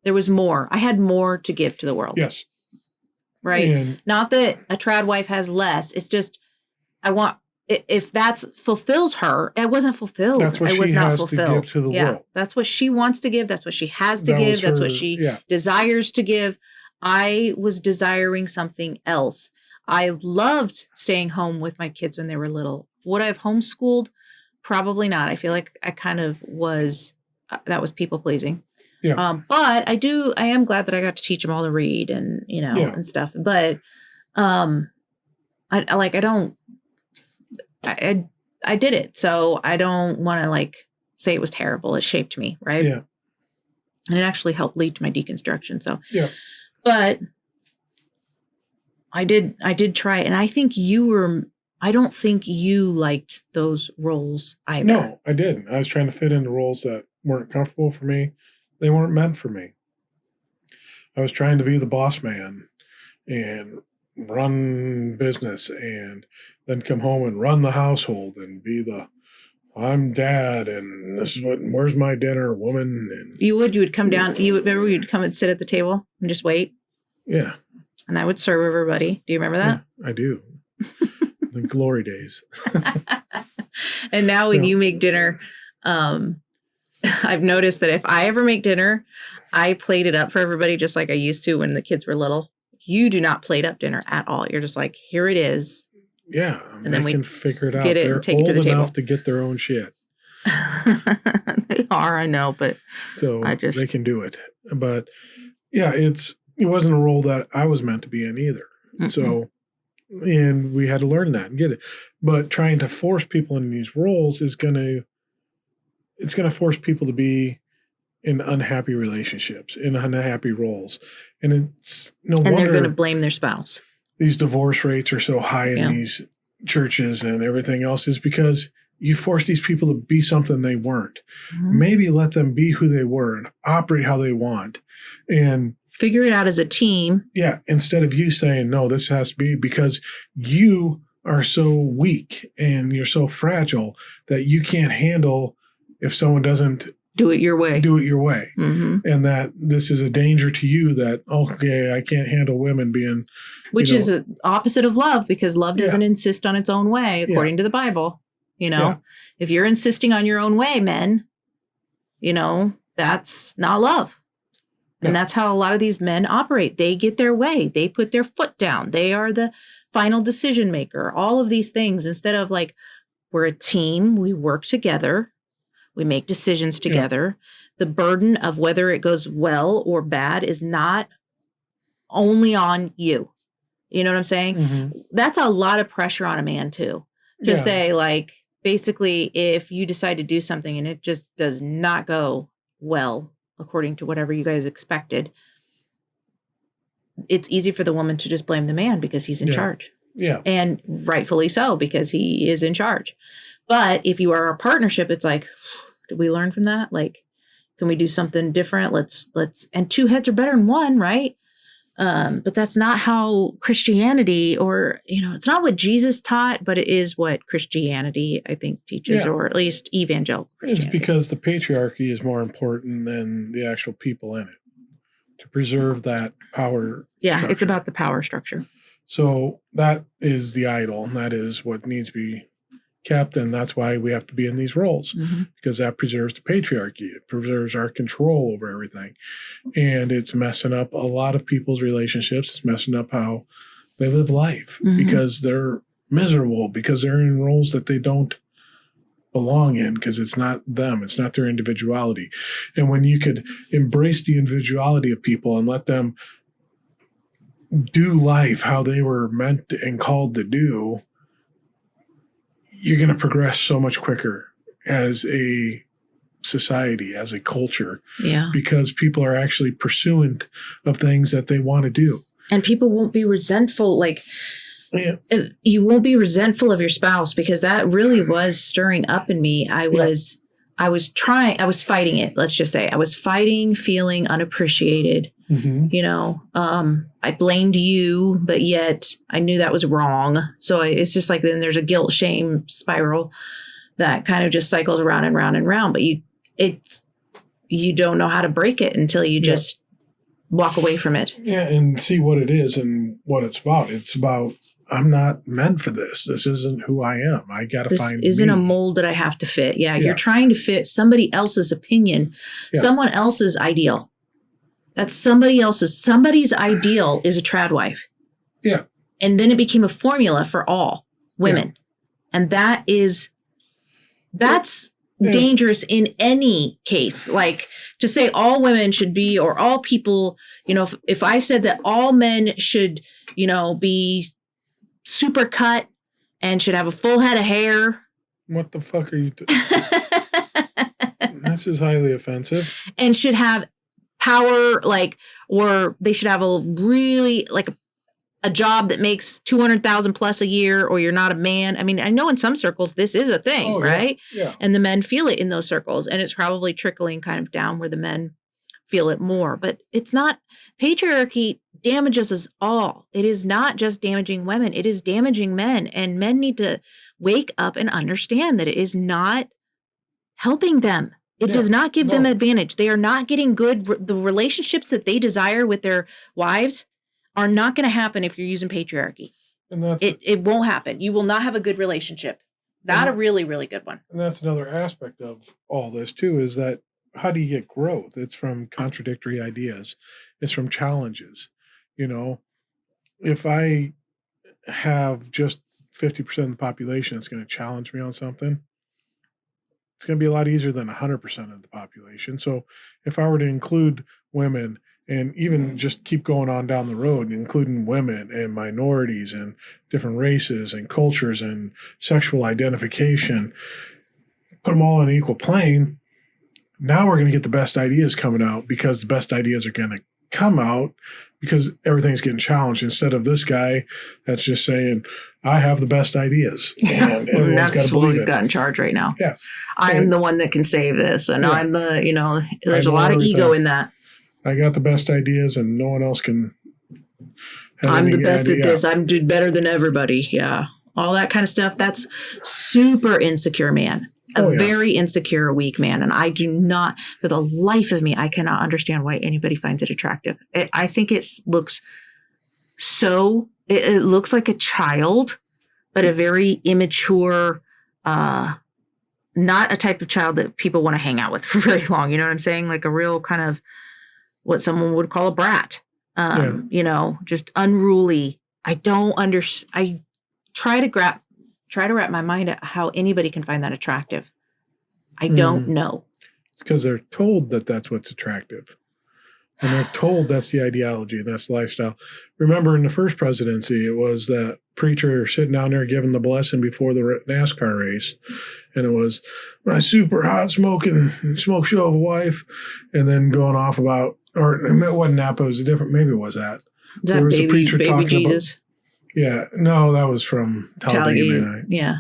There was more. I had more to give to the world. Yes. Right? And not that a trad wife has less. It's just, I want, if that fulfills her, it wasn't fulfilled. That's what she has to give to the world. That's what she wants to give. That's what she has to give. That's what she desires to give. I was desiring something else. I loved staying home with my kids when they were little. Would I have homeschooled? Probably not. I feel like I kind of was, that was people pleasing. Yeah. But I am glad that I got to teach them all to read and, and stuff. But I did it. So I don't want to like say it was terrible. It shaped me. Right. Yeah. And it actually helped lead to my deconstruction. So, yeah. But I did try it. And I think I don't think you liked those roles either. No, I didn't. I was trying to fit into roles that weren't comfortable for me. They weren't meant for me. I was trying to be the boss man and run business and then come home and run the household and be I'm dad and this is where's my dinner, woman. And you would come down. Remember you'd come and sit at the table and just wait? Yeah. And I would serve everybody. Do you remember that? Yeah, I do. The glory days. And now when you make dinner, I've noticed that if I ever make dinner, I plate it up for everybody just like I used to when the kids were little. You do not plate up dinner at all. You're just like, here it is. Yeah. And then we can figure it out. Get it They're and take it to the old table. enough to get their own shit. They are, I know, but so they can do it. But yeah, it wasn't a role that I was meant to be in either. Mm-mm. So, and we had to learn that and get it. But trying to force people in these roles it's going to force people to be in unhappy relationships, in unhappy roles. And it's no wonder. And they're going to blame their spouse. These divorce rates are so high in these churches and everything else is because you force these people to be something they weren't. Mm-hmm. Maybe let them be who they were and operate how they want and figure it out as a team. Yeah. Instead of you saying, no, this has to be because you are so weak and you're so fragile that you can't handle if someone doesn't do it your way. Mm-hmm. And that this is a danger to you that, okay, I can't handle women being. Which is the opposite of love because love doesn't insist on its own way, according to the Bible. If you're insisting on your own way, men, that's not love. And that's how a lot of these men operate. They get their way. They put their foot down. They are the final decision maker. All of these things instead of like, we're a team. We work together. We make decisions together. The burden of whether it goes well or bad is not only on you. You know what I'm saying? Mm-hmm. That's a lot of pressure on a man too. To say like, basically, if you decide to do something and it just does not go well, according to whatever you guys expected, it's easy for the woman to just blame the man because he's in charge. Yeah. And rightfully so, because he is in charge. But if you are a partnership, it's like, did we learn from that? Like, can we do something different? Let's, and two heads are better than one, right? But that's not how Christianity or, it's not what Jesus taught, but it is what Christianity, I think, teaches, or at least evangelical Christianity. It's because the patriarchy is more important than the actual people in it to preserve that power. Yeah, structure. It's about the power structure. So that is the idol, and that is what needs to be kept, and that's why we have to be in these roles, because that preserves the patriarchy. It preserves our control over everything, and it's messing up a lot of people's relationships. It's messing up how they live life because they're miserable, because they're in roles that they don't belong in, because it's not them. It's not their individuality. And when you could embrace the individuality of people and let them do life how they were meant and called to do, you're going to progress so much quicker as a society, as a culture, because people are actually pursuant of things that they want to do. And people won't be resentful. Like, you won't be resentful of your spouse, because that really was stirring up in me. I was fighting it. Let's just say I was fighting feeling unappreciated. I blamed you, but yet I knew that was wrong. So it's just like, then there's a guilt shame spiral that kind of just cycles around and round and round, but you don't know how to break it until you just walk away from it. Yeah. And see what it is and what it's about. It's about, I'm not meant for this. This isn't who I am. I got to find This isn't a mold that I have to fit. Yeah. You're trying to fit somebody else's opinion, someone else's ideal. That's somebody's ideal is a trad wife. Yeah. And then it became a formula for all women. And that's dangerous in any case. Like to say all women should be, or all people, if I said that all men should, be super cut and should have a full head of hair. What the fuck are you doing? This is highly offensive. And should have power, or they should have a really a job that makes 200,000 plus a year, or you're not a man. I mean, I know in some circles this is a thing, right? Yeah. And the men feel it in those circles, and it's probably trickling kind of down where the men feel it more. But it's not. Patriarchy damages us all. It is not just damaging women. It is damaging men, and men need to wake up and understand that it is not helping them. It does not give them advantage. They are not getting the relationships that they desire with their wives are not going to happen if you're using patriarchy. And it won't happen. You will not have a good relationship. Not a really, really good one. And that's another aspect of all this too, is that how do you get growth? It's from contradictory ideas. It's from challenges. If I have just 50% of the population that's going to challenge me on something, it's going to be a lot easier than 100% of the population. So if I were to include women, and even just keep going on down the road, including women and minorities and different races and cultures and sexual identification, put them all on an equal plane, now we're going to get the best ideas coming out, because the best ideas are going to come out because everything's getting challenged, instead of this guy that's just saying, I have the best ideas. And that's what we've got in charge right now. Yeah. I'm the one that can save this. And I'm there's a lot of ego in that. I got the best ideas and no one else can. I'm the best at this. I'm better than everybody. Yeah. All that kind of stuff. That's super insecure man. Very insecure, weak man. And I do not, for the life of me, I cannot understand why anybody finds it attractive. I think it looks it looks like a child, but a very immature, not a type of child that people want to hang out with for very long. You know what I'm saying? Like a real kind of what someone would call a brat, just unruly. I don't understand. I try to wrap my mind at how anybody can find that attractive. I don't know. It's because they're told that that's what's attractive. And they're told that's the ideology, that's the lifestyle. Remember in the first presidency, it was that preacher sitting down there giving the blessing before the NASCAR race. And it was my super hot smoke show of a wife. And then going off about, or it wasn't Napa, it was a different, maybe it was that. There was a preacher talking Jesus. No, that was from Talladega Nights. Yeah.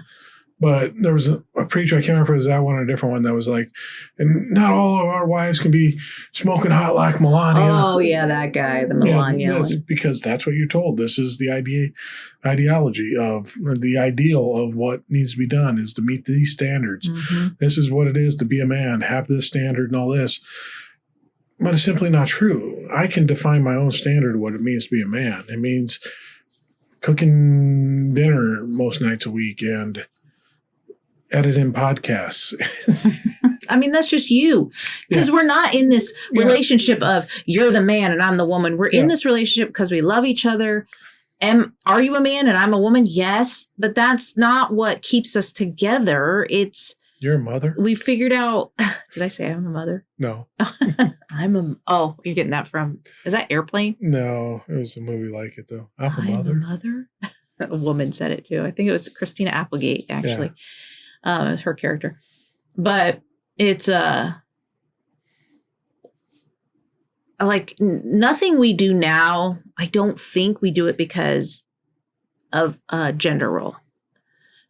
But there was a preacher, I can't remember if it was that one or a different one, that was like, and not all of our wives can be smoking hot like Melania. Oh, yeah, that guy, the Melania. That's because that's what you're told. This is the ideology of, or the ideal of what needs to be done is to meet these standards. Mm-hmm. This is what it is to be a man, have this standard and all this. But it's simply not true. I can define my own standard of what it means to be a man. It means cooking dinner most nights a week and editing podcasts. I mean, that's just you. Because we're not in this relationship of you're the man and I'm the woman. We're in this relationship because we love each other. Are you a man and I'm a woman? Yes. But that's not what keeps us together. You're a mother? We figured out. Did I say I'm a mother? No. Oh, you're getting that from, is that Airplane? No, it was a movie like it though. I'm a mother. A mother? A woman said it too. I think it was Christina Applegate, actually. It was her character. But it's like nothing we do now, I don't think we do it because of a gender role.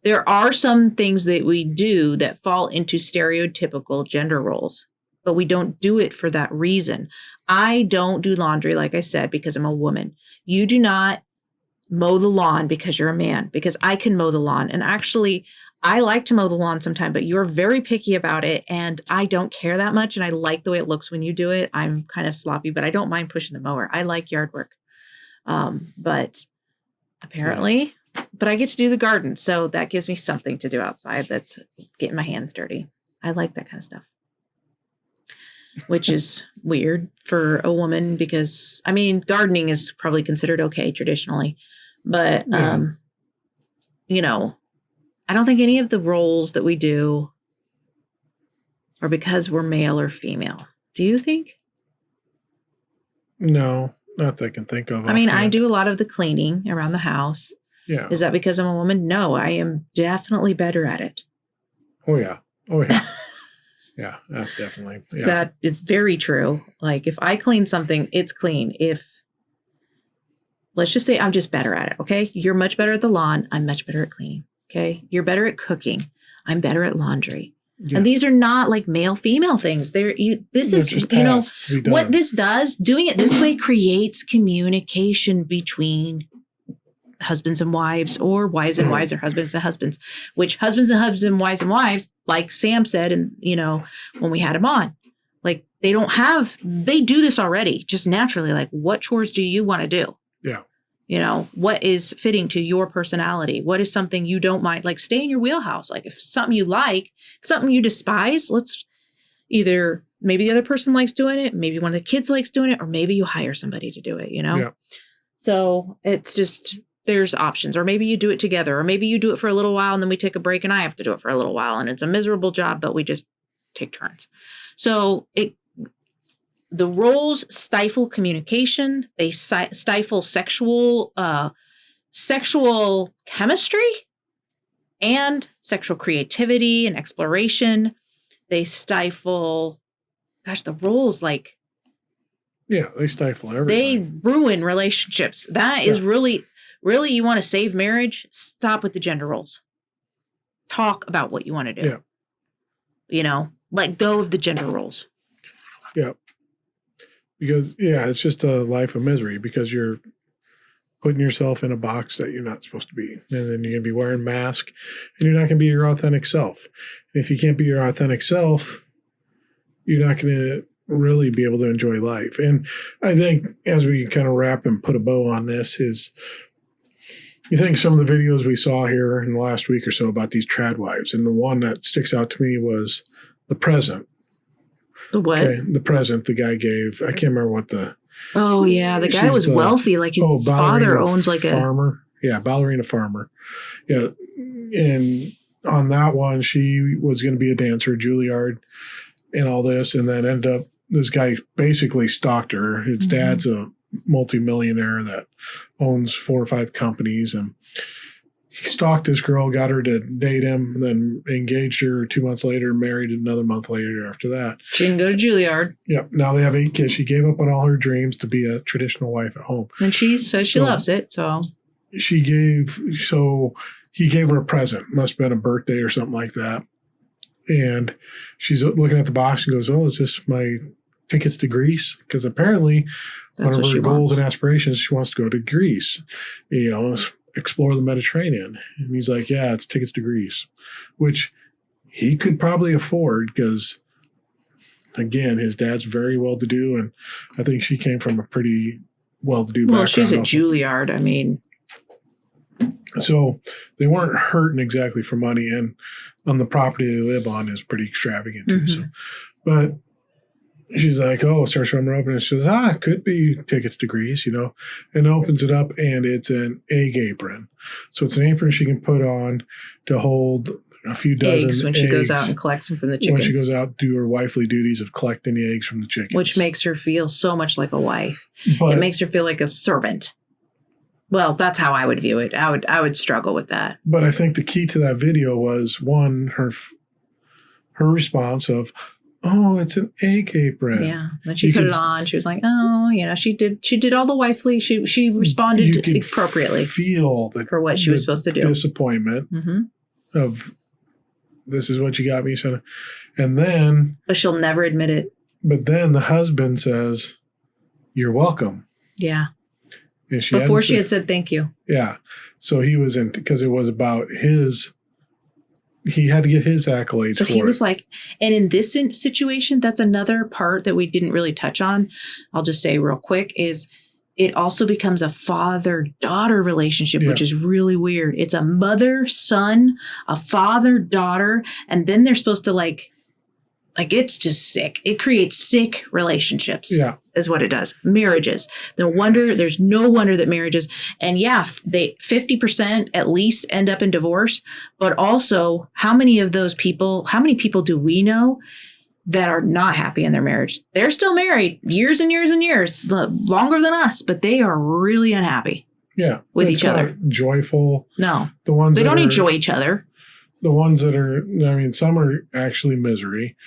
There are some things that we do that fall into stereotypical gender roles, but we don't do it for that reason. I don't do laundry, like I said, because I'm a woman. You do not mow the lawn because you're a man, because I can mow the lawn. And actually, I like to mow the lawn sometime, but you're very picky about it. And I don't care that much. And I like the way it looks when you do it. I'm kind of sloppy, but I don't mind pushing the mower. I like yard work. But apparently... But I get to do the garden, so that gives me something to do outside that's getting my hands dirty. I like that kind of stuff. which is weird for a woman because, I mean, gardening is probably considered okay traditionally. But, Yeah. you know, I don't think any of the roles that we do are because we're male or female. Do you think? No, not that I can think of. I mean, I offhand. do a lot of the cleaning around the house. Yeah. Is that because I'm a woman? No, I am definitely better at it. Oh, yeah. Oh, yeah. Yeah, that's definitely. Yeah. That is very true. Like if I clean something, it's clean. If let's just say I'm just better at it. Okay. You're much better at the lawn. I'm much better at cleaning. Okay. You're better at cooking. I'm better at laundry. Yes. And these are not like male female things. This is, you know, what this does, doing it this way creates communication between husbands and wives, or wives and wives, or husbands and husbands, which husbands and husbands, wives and wives, like Sam said, and you know, when we had him on, like they do this already just naturally. Like, what chores do you want to do? Yeah. You know, what is fitting to your personality? What is something you don't mind? Like, stay in your wheelhouse. Like, if something you like, something you despise, let's either maybe the other person likes doing it, maybe one of the kids likes doing it, or maybe you hire somebody to do it, you know? Yeah. So it's just, there's options, or maybe you do it together, or maybe you do it for a little while and then we take a break and I have to do it for a little while and it's a miserable job, but we just take turns. So the roles stifle communication. They stifle sexual chemistry and sexual creativity and exploration. They stifle, the roles, like, yeah, they stifle everything. They ruin relationships. That is really, you want to save marriage? Stop with the gender roles. Talk about what you want to do. Yeah. You know, let go of the gender roles. Yeah. Because, it's just a life of misery because you're putting yourself in a box that you're not supposed to be. And then you're going to be wearing a mask and you're not going to be your authentic self. And if you can't be your authentic self, you're not going to really be able to enjoy life. And I think as we kind of wrap and put a bow on this is, you think some of the videos we saw here in the last week or so about these trad wives, and the one that sticks out to me was the present. The what? Okay, the present the guy gave. I can't remember what the. Oh yeah, the guy was wealthy. Like his father owns like farmer. Yeah, ballerina farmer. Yeah, and on that one, she was going to be a dancer, Juilliard, and all this, and then ended up this guy basically stalked her. His dad's a multimillionaire that owns 4 or 5 companies, and he stalked this girl, got her to date him, then engaged her 2 months later, married another month later after that. She didn't go to Juilliard. Yep. Now they have 8 kids. She gave up on all her dreams to be a traditional wife at home. And she says she loves it. So he gave her a present. Must have been a birthday or something like that. And she's looking at the box and goes, "Oh, is this my tickets to Greece?" Because apparently one of her goals and aspirations, she wants to go to Greece, explore the Mediterranean. And he's like, "Yeah, it's tickets to Greece," which he could probably afford because, again, his dad's very well-to-do, and I think she came from a pretty well-to-do background. Well, she's at Juilliard. I mean. So they weren't hurting exactly for money, and on the property they live on is pretty extravagant too. So, but she's like, "Oh," starts from her open, and she says, "It could be tickets to Greece," and opens it up, and it's an egg apron. So it's an apron she can put on to hold a few dozen eggs when she goes out and collects them from the chickens. When she goes out to do her wifely duties of collecting the eggs from the chickens, which makes her feel so much like a wife. But it makes her feel like a servant. Well, that's how I would view it. I would struggle with that. But I think the key to that video was, one, her response of, "Oh, it's an egg apron." Yeah. Then she put it on. She was like, "Oh, she did all the wifely." She responded appropriately. Feel for what she was supposed to do. Disappointment of, "This is what you got me," son. And then, but she'll never admit it. But then the husband says, "You're welcome." Yeah. And before she had said thank you. Yeah. So he was in, because it was about he had to get his accolades but for he was like, and in this situation, that's another part that we didn't really touch on. I'll just say real quick is it also becomes a father-daughter relationship, which is really weird. It's a mother-son, a father-daughter, and then they're supposed to Like, it's just sick. It creates sick relationships. Yeah. Is what it does. Marriages. There's no wonder that marriages, and yeah, they 50% at least end up in divorce. But also, how many people do we know that are not happy in their marriage? They're still married years and years and years, longer than us, but they are really unhappy. Yeah. With It's each other. not joyful. No. The ones they don't enjoy each other. The ones that are, I mean, some are actually misery.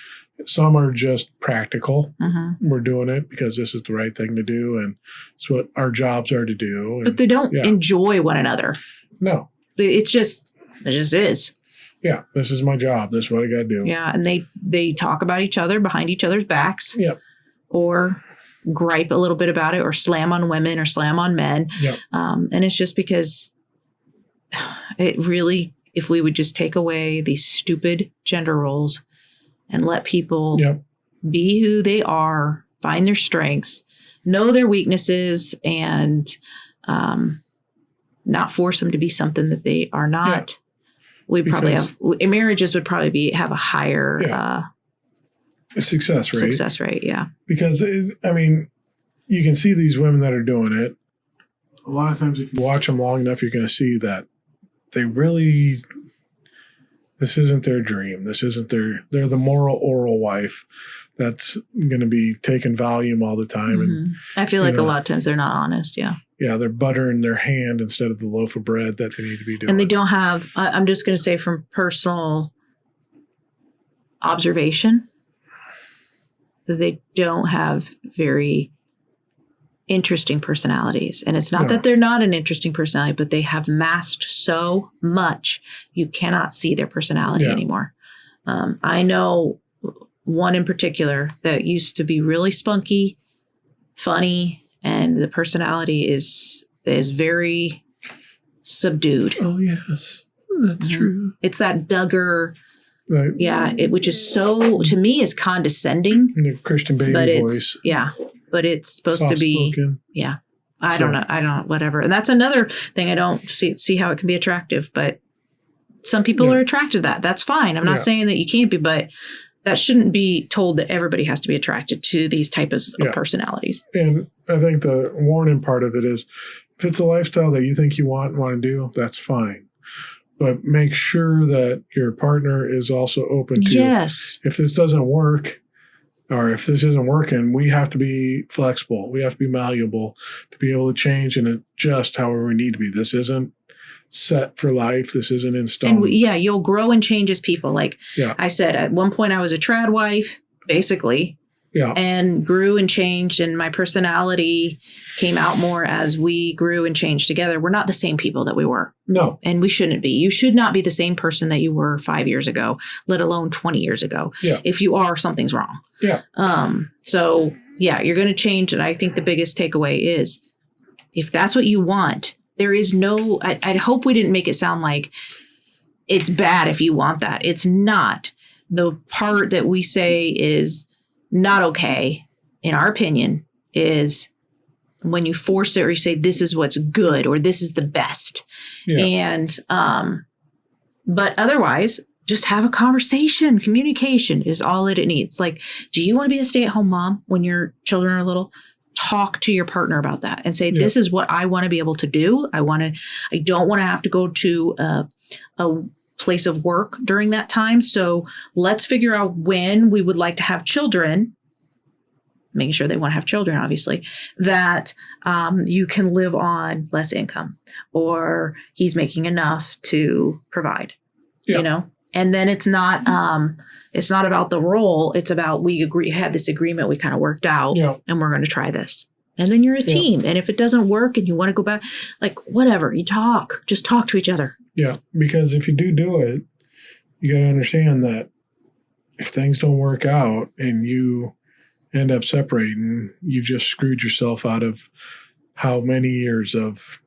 Some are just practical. Mm-hmm. We're doing it because this is the right thing to do, and it's what our jobs are to do. And, but they don't enjoy one another. No. It just is. Yeah, this is my job. This is what I got to do. Yeah, and they talk about each other behind each other's backs. Yeah. Or gripe a little bit about it, or slam on women or slam on men. Yeah. And it's just because it really, if we would just take away these stupid gender roles and let people be who they are, find their strengths, know their weaknesses, and not force them to be something that they are not. Yeah. Marriages would probably have a higher success rate. Success rate, yeah. Because, I mean, you can see these women that are doing it. A lot of times if you watch them long enough, you're going to see that they really, this isn't their dream. This isn't they're the moral oral wife that's going to be taking Valium all the time. Mm-hmm. And I feel like a lot of times they're not honest, yeah. Yeah, they're buttering their hand instead of the loaf of bread that they need to be doing. And they don't have, I'm just going to say from personal observation, they don't have very interesting personalities. And it's not that they're not an interesting personality, but they have masked so much you cannot see their personality anymore. I know one in particular that used to be really spunky, funny, and the personality is very subdued. Oh, yes. That's true. It's that Duggar. Right. Yeah, which is so, to me, is condescending. The Christian baby voice. But it's supposed to be, I don't know, whatever. And that's another thing I don't see how it can be attractive, but some people are attracted to that. That's fine. I'm not saying that you can't be, but that shouldn't be told that everybody has to be attracted to these types of personalities. And I think the warning part of it is, if it's a lifestyle that you think you want to do, that's fine. But make sure that your partner is also open to, if this doesn't work, or if this isn't working, we have to be flexible. We have to be malleable to be able to change and adjust however we need to be. This isn't set for life. This isn't in stone. And you'll grow and change as people. Like I said, at one point I was a trad wife, basically. Yeah. And grew and changed, and my personality came out more as we grew and changed together. We're not the same people that we were. No. And we shouldn't be. You should not be the same person that you were 5 years ago, let alone 20 years ago. Yeah. If you are, something's wrong. Yeah. So, you're going to change. And I think the biggest takeaway is, if that's what you want, there is no, I hope we didn't make it sound like it's bad if you want that. It's not. The part that we say is not okay, in our opinion, is when you force it or you say this is what's good or this is the best. Yeah. And but otherwise, just have a conversation. Communication is all that it needs. Like, do you want to be a stay-at-home mom when your children are little? Talk to your partner about that and say, this is what I want to be able to do. I don't want to have to go to a place of work during that time. So let's figure out when we would like to have children, making sure they want to have children, obviously, that you can live on less income, or he's making enough to provide, and then it's not about the role. It's about, we had this agreement we kind of worked out and we're going to try this. And then you're a team. And if it doesn't work and you want to go back, like, whatever, just talk to each other. Yeah, because if you do it, you got to understand that if things don't work out and you end up separating, you've just screwed yourself out of how many years of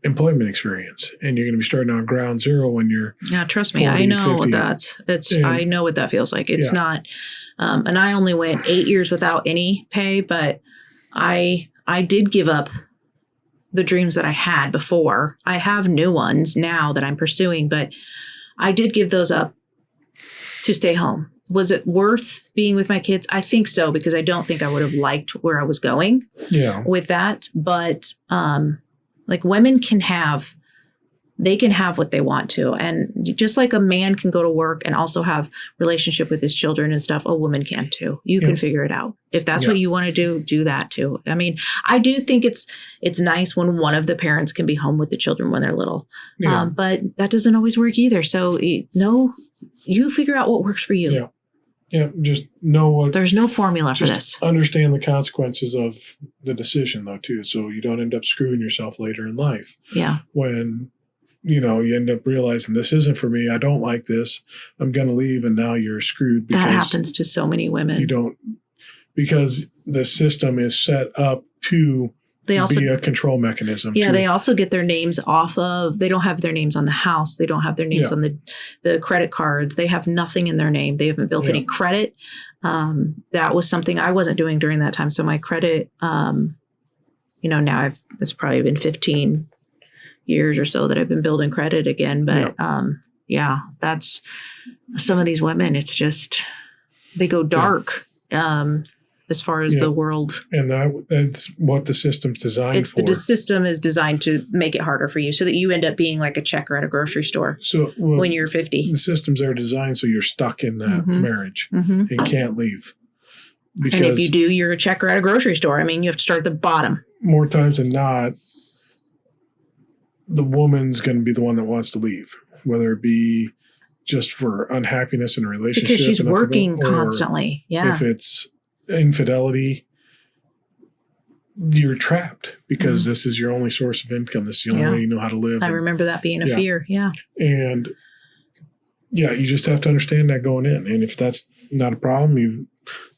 employment experience, and you're going to be starting on ground zero when you're trust me, 40, I know 50. I know what that feels like. It's not, and I only went 8 years without any pay, but I did give up the dreams that I had before. I have new ones now that I'm pursuing, but I did give those up to stay home. Was it worth being with my kids? I think so, because I don't think I would have liked where I was going with that. But like women can have what they want to. And just like a man can go to work and also have relationship with his children and stuff, a woman can too. You can figure it out. If that's what you want to do that too. I mean, I do think it's nice when one of the parents can be home with the children when they're little. But that doesn't always work either. So you figure out what works for you. Yeah. Yeah, just know what. There's no formula for this. Understand the consequences of the decision, though, too, so you don't end up screwing yourself later in life. Yeah. When, you end up realizing this isn't for me. I don't like this. I'm going to leave, and now you're screwed. That happens to so many women. Because the system is set up to be a control mechanism. Yeah, they also get their names off of, they don't have their names on the house. They don't have their names on the credit cards. They have nothing in their name. They haven't built any credit. That was something I wasn't doing during that time. So my credit, now it's probably been 15 years or so that I've been building credit again. But that's some of these women, it's just, they go dark. As far as the world. And that's what the system's designed for. The system is designed to make it harder for you so that you end up being like a checker at a grocery store when you're 50. The systems are designed so you're stuck in that marriage and can't leave. And if you do, you're a checker at a grocery store. I mean, you have to start at the bottom. More times than not, the woman's going to be the one that wants to leave, whether it be just for unhappiness in a relationship. Because she's working constantly. Yeah. If it's infidelity, you're trapped because this is your only source of income. This is the only way you know how to live. I remember that being a fear. Yeah. And you just have to understand that going in. And if that's not a problem,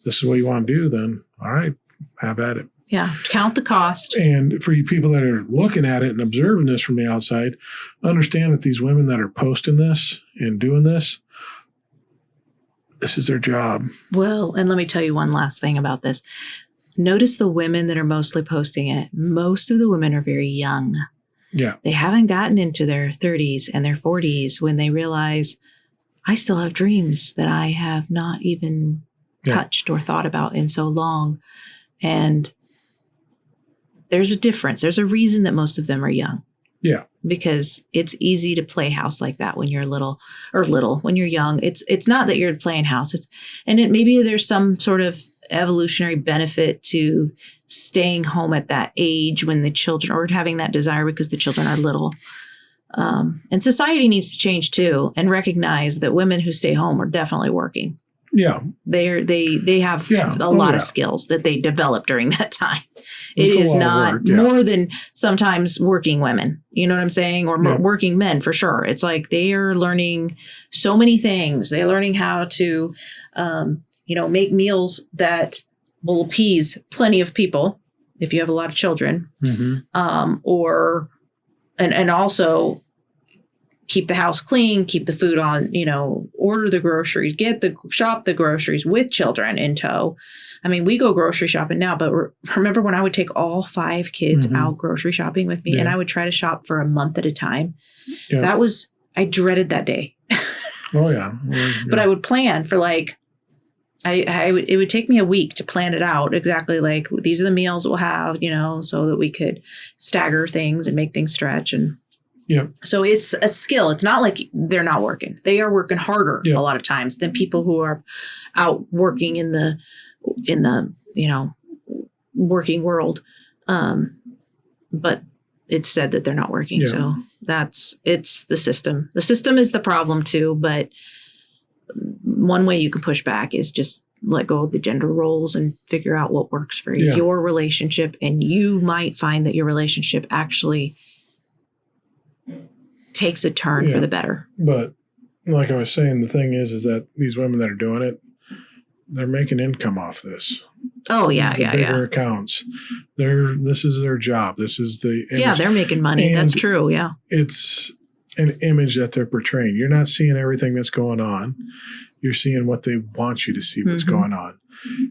this is what you want to do, then all right, have at it. Yeah. Count the cost. And for you people that are looking at it and observing this from the outside, understand that these women that are posting this and doing this is their job. Well, and let me tell you one last thing about this. Notice the women that are mostly posting it. Most of the women are very young. Yeah. They haven't gotten into their 30s and their 40s when they realize, I still have dreams that I have not even touched or thought about in so long. And there's a difference. There's a reason that most of them are young. Yeah. Because it's easy to play house like that when you're when you're young. It's not that you're playing house. Maybe there's some sort of evolutionary benefit to staying home at that age when the children, or having that desire because the children are little. And society needs to change too, and recognize that women who stay home are definitely working. Yeah. They have a lot of skills that they develop during that time. It is not more than sometimes working women, you know what I'm saying? Or working men for sure. It's like they are learning so many things. They're learning how to, make meals that will appease plenty of people if you have a lot of children, and also keep the house clean, keep the food on, order the groceries, shop the groceries with children in tow. I mean, we go grocery shopping now, but remember when I would take all 5 kids out grocery shopping with me and I would try to shop for a month at a time. Yeah. I dreaded that day. Oh yeah. But I would plan for it would take me a week to plan it out exactly, like these are the meals we'll have, so that we could stagger things and make things stretch. And so it's a skill. It's not like they're not working. They are working harder a lot of times than people who are out working in the working world. But it's said that they're not working. Yeah. So it's the system. The system is the problem too. But one way you can push back is just let go of the gender roles and figure out what works for your relationship. And you might find that your relationship actually takes a turn for the better. But like I was saying, the thing is that these women that are doing it, they're making income off this. Oh yeah, the bigger accounts. This is their job. This is the image. Yeah, they're making money. And that's true. Yeah, it's an image that they're portraying. You're not seeing everything that's going on. You're seeing what they want you to see what's going on,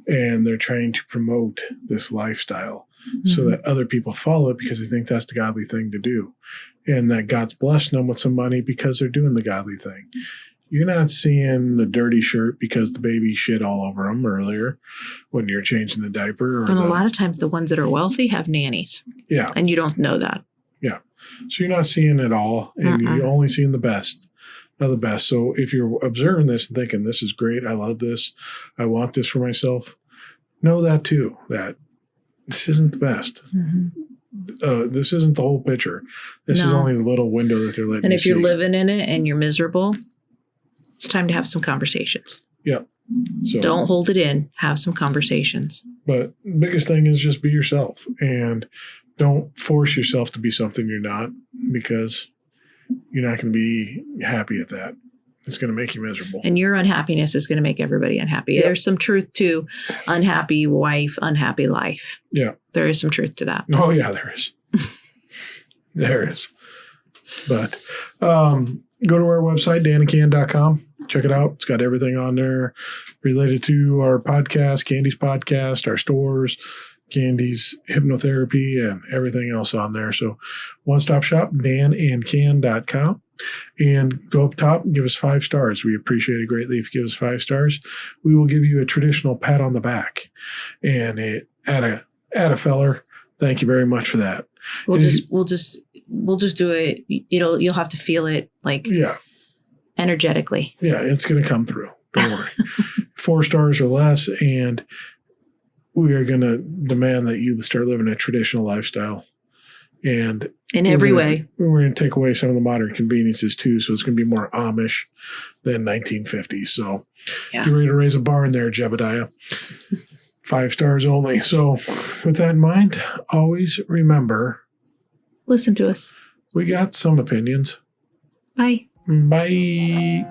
and they're trying to promote this lifestyle so that other people follow it because they think that's the godly thing to do, and that God's blessing them with some money because they're doing the godly thing. You're not seeing the dirty shirt because the baby shit all over them earlier when you're changing the diaper. And a lot of times the ones that are wealthy have nannies. Yeah. And you don't know that. Yeah. So you're not seeing it all, and you're only seeing the best of the best. So if you're observing this and thinking, this is great, I love this, I want this for myself, know that too, that this isn't the best. This isn't the whole picture. This is only the little window that they're letting And you if you're see. living in it and you're miserable, it's time to have some conversations. Yeah. So don't hold it in. Have some conversations. But the biggest thing is just be yourself, and don't force yourself to be something you're not, because you're not going to be happy at that. It's going to make you miserable. And your unhappiness is going to make everybody unhappy. Yep. There's some truth to unhappy wife, unhappy life. Yeah. There is some truth to that. Oh, yeah, there is. There is. But go to our website, danandcan.com. Check it out. It's got everything on there related to our podcast, Candy's podcast, our stores, Candy's hypnotherapy, and everything else on there. So one-stop shop, danandcan.com. And go up top and give us 5 stars. We appreciate it greatly if you give us 5 stars. We will give you a traditional pat on the back and add a feller. Thank you very much for that. We'll just do it. You'll have to feel it energetically. Yeah, it's going to come through. Don't worry. 4 stars or less, and we are going to demand that you start living a traditional lifestyle. And in every way. We're going to take away some of the modern conveniences too. So it's going to be more Amish than 1950s. So get ready to raise a barn there, Jebediah. 5 stars only. So with that in mind, always remember. Listen to us. We got some opinions. Bye. Bye.